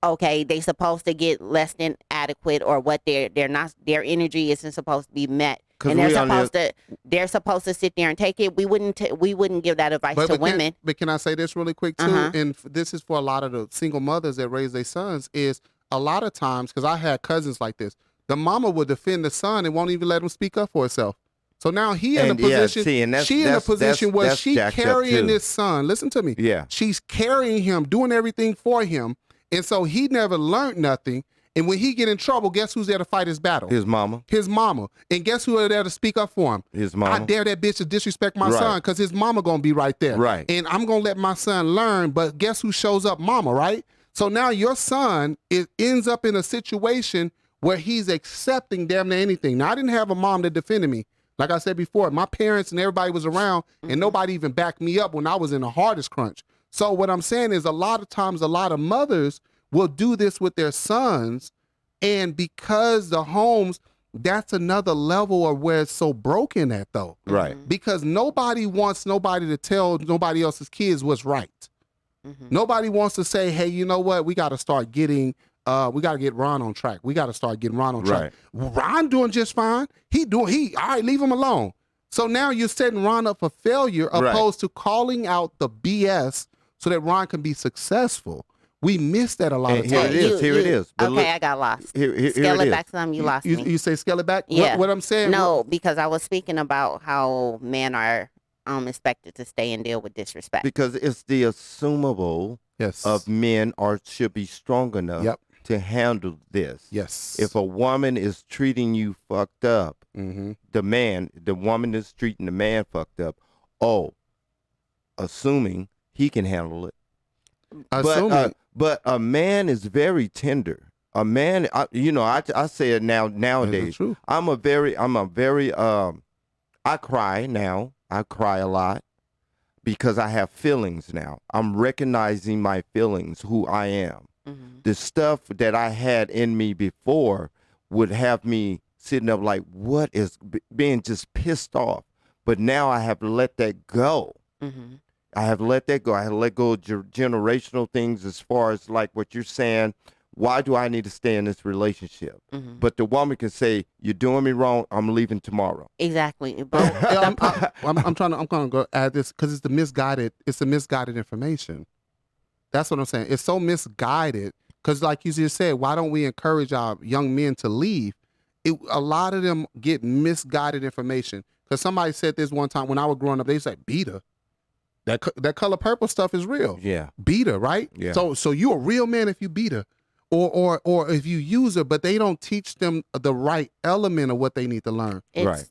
[SPEAKER 3] Okay, they supposed to get less than adequate, or what they're not, their energy isn't supposed to be met. And they're supposed to sit there and take it. We wouldn't give that advice to women.
[SPEAKER 1] But can I say this really quick too? And this is for a lot of the single mothers that raise their sons. Is a lot of times, because I had cousins like this, the mama would defend the son and won't even let him speak up for herself. So now she in a position where she carrying this son. Listen to me.
[SPEAKER 2] Yeah.
[SPEAKER 1] She's carrying him, doing everything for him, and so he never learned nothing. And when he get in trouble, guess who's there to fight his battle?
[SPEAKER 2] His mama.
[SPEAKER 1] His mama. And guess who are there to speak up for him?
[SPEAKER 2] His mama.
[SPEAKER 1] I dare that bitch to disrespect my son, because his mama going to be right there.
[SPEAKER 2] Right.
[SPEAKER 1] And I'm going to let my son learn, but guess who shows up? Mama, right? So now your son ends up in a situation where he's accepting damn near anything. Now, I didn't have a mom that defended me. Like I said before, my parents and everybody was around, and nobody even backed me up when I was in the hardest crunch. So what I'm saying is, a lot of times, a lot of mothers will do this with their sons. And because the homes, that's another level of where it's so broken at, though.
[SPEAKER 2] Right.
[SPEAKER 1] Because nobody wants nobody to tell nobody else's kids what's right. Nobody wants to say, hey, you know what? We got to start getting, we got to get Ron on track. We got to start getting Ron on track. Right. Ron doing just fine. All right, leave him alone. So now you're setting Ron up for failure, opposed to calling out the BS so that Ron can be successful. We miss that a lot of times.
[SPEAKER 2] Here it is.
[SPEAKER 3] But okay, I got lost. Scale it back some, you lost me.
[SPEAKER 1] You say scale it back?
[SPEAKER 3] Yeah.
[SPEAKER 1] What I'm saying?
[SPEAKER 3] No, because I was speaking about how men are expected to stay and deal with disrespect.
[SPEAKER 2] Because it's the assumable of men should be strong enough to handle this.
[SPEAKER 1] Yes.
[SPEAKER 2] If a woman is treating you fucked up, the woman is treating the man fucked up, assuming he can handle it. But a man is very tender. A man, I say it nowadays. I'm a very, I cry now. I cry a lot. because I have feelings now. I'm recognizing my feelings, who I am. The stuff that I had in me before would have me sitting up like, what is being just pissed off. But now I have let that go. I have let that go. I have let go of generational things as far as like what you're saying. Why do I need to stay in this relationship? But the woman can say, you're doing me wrong. I'm leaving tomorrow.
[SPEAKER 3] Exactly.
[SPEAKER 1] I'm gonna go add this because it's the misguided information. That's what I'm saying. It's so misguided because, like you just said, why don't we encourage our young men to leave? A lot of them get misguided information. Because somebody said this one time when I was growing up, they said, beta. That color purple stuff is real.
[SPEAKER 2] Yeah.
[SPEAKER 1] Beta, right?
[SPEAKER 2] Yeah.
[SPEAKER 1] So you're a real man if you beta. Or if you use her, but they don't teach them the right element of what they need to learn.
[SPEAKER 2] Right.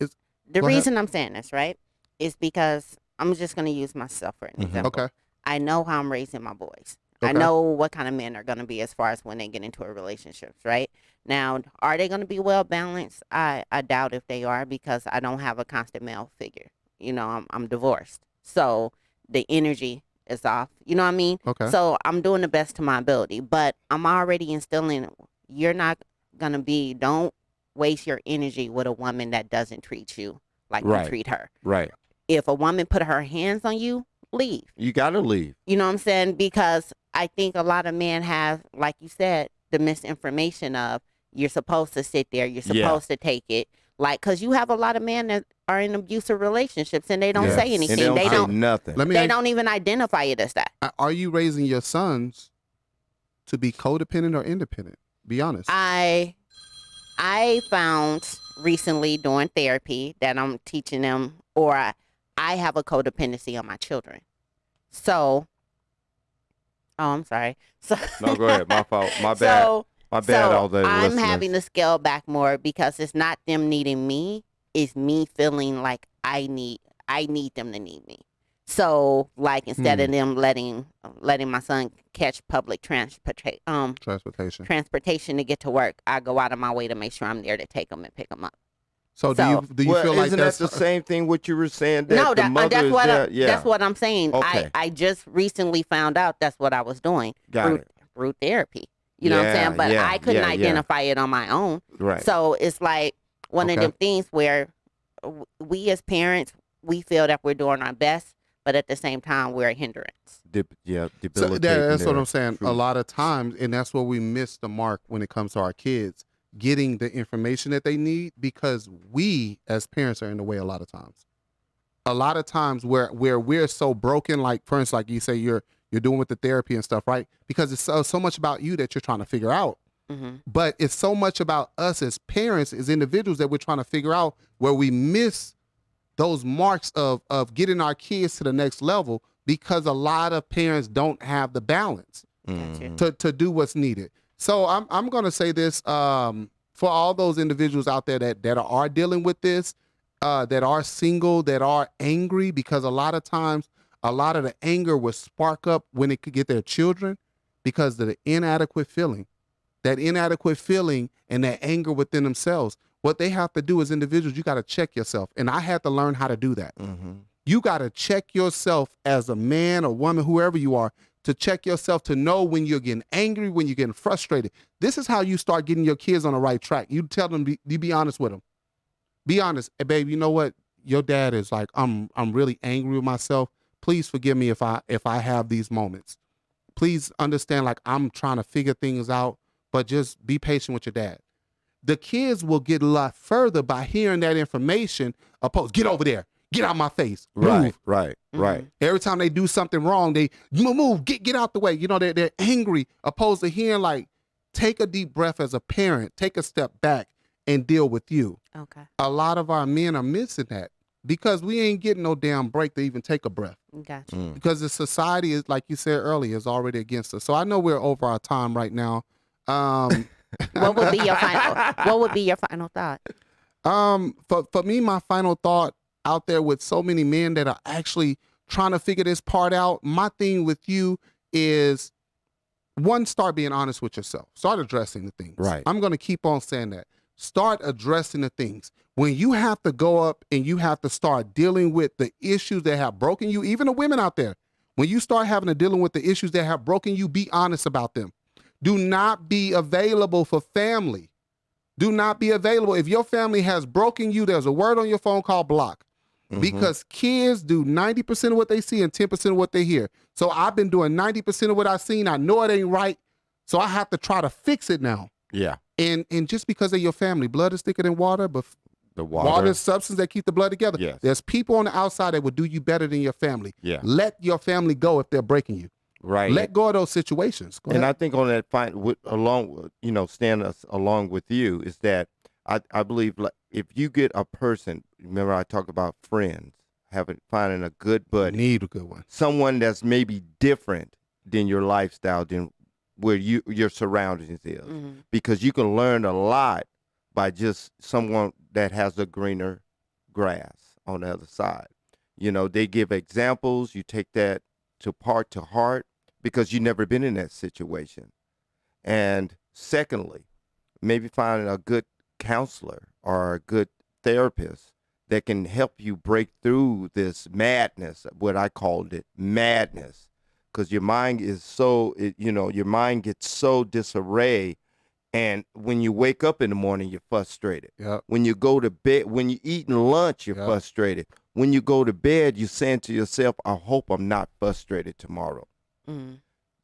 [SPEAKER 3] The reason I'm saying this, right, is because I'm just going to use myself for an example.
[SPEAKER 1] Okay.
[SPEAKER 3] I know how I'm raising my boys.
[SPEAKER 1] Okay.
[SPEAKER 3] I know what kind of men are going to be as far as when they get into a relationship, right? Now, are they going to be well balanced? I doubt if they are because I don't have a constant male figure. You know, I'm divorced. So the energy is off. You know what I mean?
[SPEAKER 1] Okay.
[SPEAKER 3] So I'm doing the best to my ability, but I'm already instilling, you're not going to be, don't waste your energy with a woman that doesn't treat you like you treat her.
[SPEAKER 2] Right.
[SPEAKER 3] If a woman put her hands on you, leave.
[SPEAKER 2] You got to leave.
[SPEAKER 3] You know what I'm saying? Because I think a lot of men have, like you said, the misinformation of you're supposed to sit there, you're supposed to take it. Like, because you have a lot of men that are in abusive relationships and they don't say anything.
[SPEAKER 2] And they don't say nothing.
[SPEAKER 3] They don't even identify it as that.
[SPEAKER 1] Are you raising your sons to be codependent or independent? Be honest.
[SPEAKER 3] I found recently doing therapy that I'm teaching them, or I have a codependency on my children. So, I'm sorry. So
[SPEAKER 2] no, go ahead. My fault. My bad. My bad. All the
[SPEAKER 3] I'm
[SPEAKER 2] listeners.
[SPEAKER 3] having to scale back more because it's not them needing me. It's me feeling like I need them to need me. So, like, instead of them letting my son catch public transportation to get to work, I go out of my way to make sure I'm there to take him and pick him up.
[SPEAKER 1] So do you feel like
[SPEAKER 2] isn't that the same thing what you were saying? That
[SPEAKER 3] No,
[SPEAKER 2] the mother
[SPEAKER 3] that's
[SPEAKER 2] is
[SPEAKER 3] what
[SPEAKER 2] there?
[SPEAKER 3] that's what I'm saying.
[SPEAKER 2] Okay.
[SPEAKER 3] I just recently found out that's what I was doing through therapy. You know what I'm saying? But I couldn't identify it on my own.
[SPEAKER 2] Right.
[SPEAKER 3] So it's like one of them things where we as parents, we feel that we're doing our best, but at the same time, we're a hindrance.
[SPEAKER 2] Debilitating.
[SPEAKER 1] So that's what I'm saying. Truth. A lot of times, and that's where we miss the mark when it comes to our kids getting the information that they need, because we as parents are in the way a lot of times. A lot of times where we're so broken, like for instance, like you say, you're doing with the therapy and stuff, right? Because it's so much about you that you're trying to figure out. But it's so much about us as parents, as individuals, that we're trying to figure out where we miss those marks of getting our kids to the next level, because a lot of parents don't have the balance to do what's needed. So I'm going to say this for all those individuals out there that are dealing with this, that are single, that are angry, because a lot of times, a lot of the anger will spark up when it could get their children because of the inadequate feeling. That inadequate feeling and that anger within themselves. What they have to do as individuals, you got to check yourself. And I had to learn how to do that. You got to check yourself as a man or woman, whoever you are, to check yourself to know when you're getting angry, when you're getting frustrated. This is how you start getting your kids on the right track. You tell them, you be honest with them. Be honest. Hey, babe, you know what? Your dad is like, I'm really angry with myself. Please forgive me if I have these moments. Please understand, like, I'm trying to figure things out, but just be patient with your dad. The kids will get a lot further by hearing that information opposed, get over there, get out my face, move.
[SPEAKER 2] Right.
[SPEAKER 1] Every time they do something wrong, they move, get out the way. You know, they're angry, opposed to hearing, like, take a deep breath as a parent, take a step back and deal with you.
[SPEAKER 3] Okay.
[SPEAKER 1] A lot of our men are missing that because we ain't getting no damn break to even take a breath.
[SPEAKER 3] Gotcha.
[SPEAKER 1] Because the society is, like you said earlier, is already against us. So I know we're over our time right now.
[SPEAKER 3] What would be your final thought?
[SPEAKER 1] For me, my final thought out there with so many men that are actually trying to figure this part out, my thing with you is, one, start being honest with yourself. Start addressing the things.
[SPEAKER 2] Right.
[SPEAKER 1] I'm going to keep on saying that. Start addressing the things. When you have to go up and you have to start dealing with the issues that have broken you, even the women out there, when you start having to dealing with the issues that have broken you, be honest about them. Do not be available for family. Do not be available. If your family has broken you, there's a word on your phone called block. Because kids do 90% of what they see and 10% of what they hear. So I've been doing 90% of what I've seen. I know it ain't right. So I have to try to fix it now.
[SPEAKER 2] Yeah.
[SPEAKER 1] And just because of your family, blood is thicker than water, but
[SPEAKER 2] the water
[SPEAKER 1] is substance that keep the blood together.
[SPEAKER 2] Yes.
[SPEAKER 1] There's people on the outside that will do you better than your family.
[SPEAKER 2] Yeah.
[SPEAKER 1] Let your family go if they're breaking you.
[SPEAKER 2] Right.
[SPEAKER 1] Let go of those situations. Go
[SPEAKER 2] and
[SPEAKER 1] ahead.
[SPEAKER 2] I think on that stand along with you is that I believe like if you get a person, remember I talked about friends, finding a good buddy.
[SPEAKER 1] Need a good one.
[SPEAKER 2] Someone that's maybe different than your lifestyle, than where your surroundings is. Because you can learn a lot by just someone that has a greener grass on the other side. They give examples, you take that to heart because you've never been in that situation. And secondly, maybe finding a good counselor or a good therapist that can help you break through this madness, what I called it, madness, because your mind is your mind gets so disarray. And when you wake up in the morning, you're frustrated.
[SPEAKER 1] Yep.
[SPEAKER 2] When you go to bed, when you're eating lunch, you're frustrated. When you go to bed, you're saying to yourself, I hope I'm not frustrated tomorrow.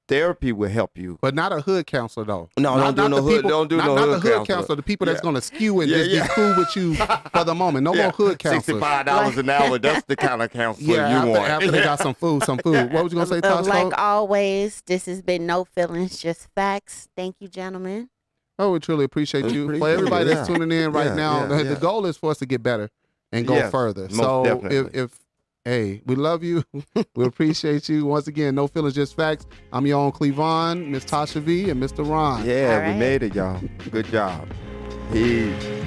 [SPEAKER 2] Therapy will help you.
[SPEAKER 1] But not a hood counselor, though.
[SPEAKER 2] No,
[SPEAKER 1] not
[SPEAKER 2] don't do no hood. Don't do no
[SPEAKER 1] not
[SPEAKER 2] hood
[SPEAKER 1] the hood counselor. The people that's going to skew and just be cool with you for the moment. No more hood counselors.
[SPEAKER 2] $65 an hour. That's the kind of counselor you want.
[SPEAKER 1] After they got some food. What was you going to say, Tosh?
[SPEAKER 3] Like always, this has been No Feelings, Just Facts. Thank you, gentlemen.
[SPEAKER 1] Oh, we truly appreciate you. For everybody that's tuning in right now, the goal is for us to get better and go further.
[SPEAKER 2] Most
[SPEAKER 1] so
[SPEAKER 2] definitely.
[SPEAKER 1] Hey, we love you. We appreciate you. Once again, No Feelings, Just Facts. I'm your own Clevonne, Miss Tosha V, and Mr. Ron.
[SPEAKER 2] Yeah,
[SPEAKER 3] All right.
[SPEAKER 2] we made it, y'all. Good job. Peace.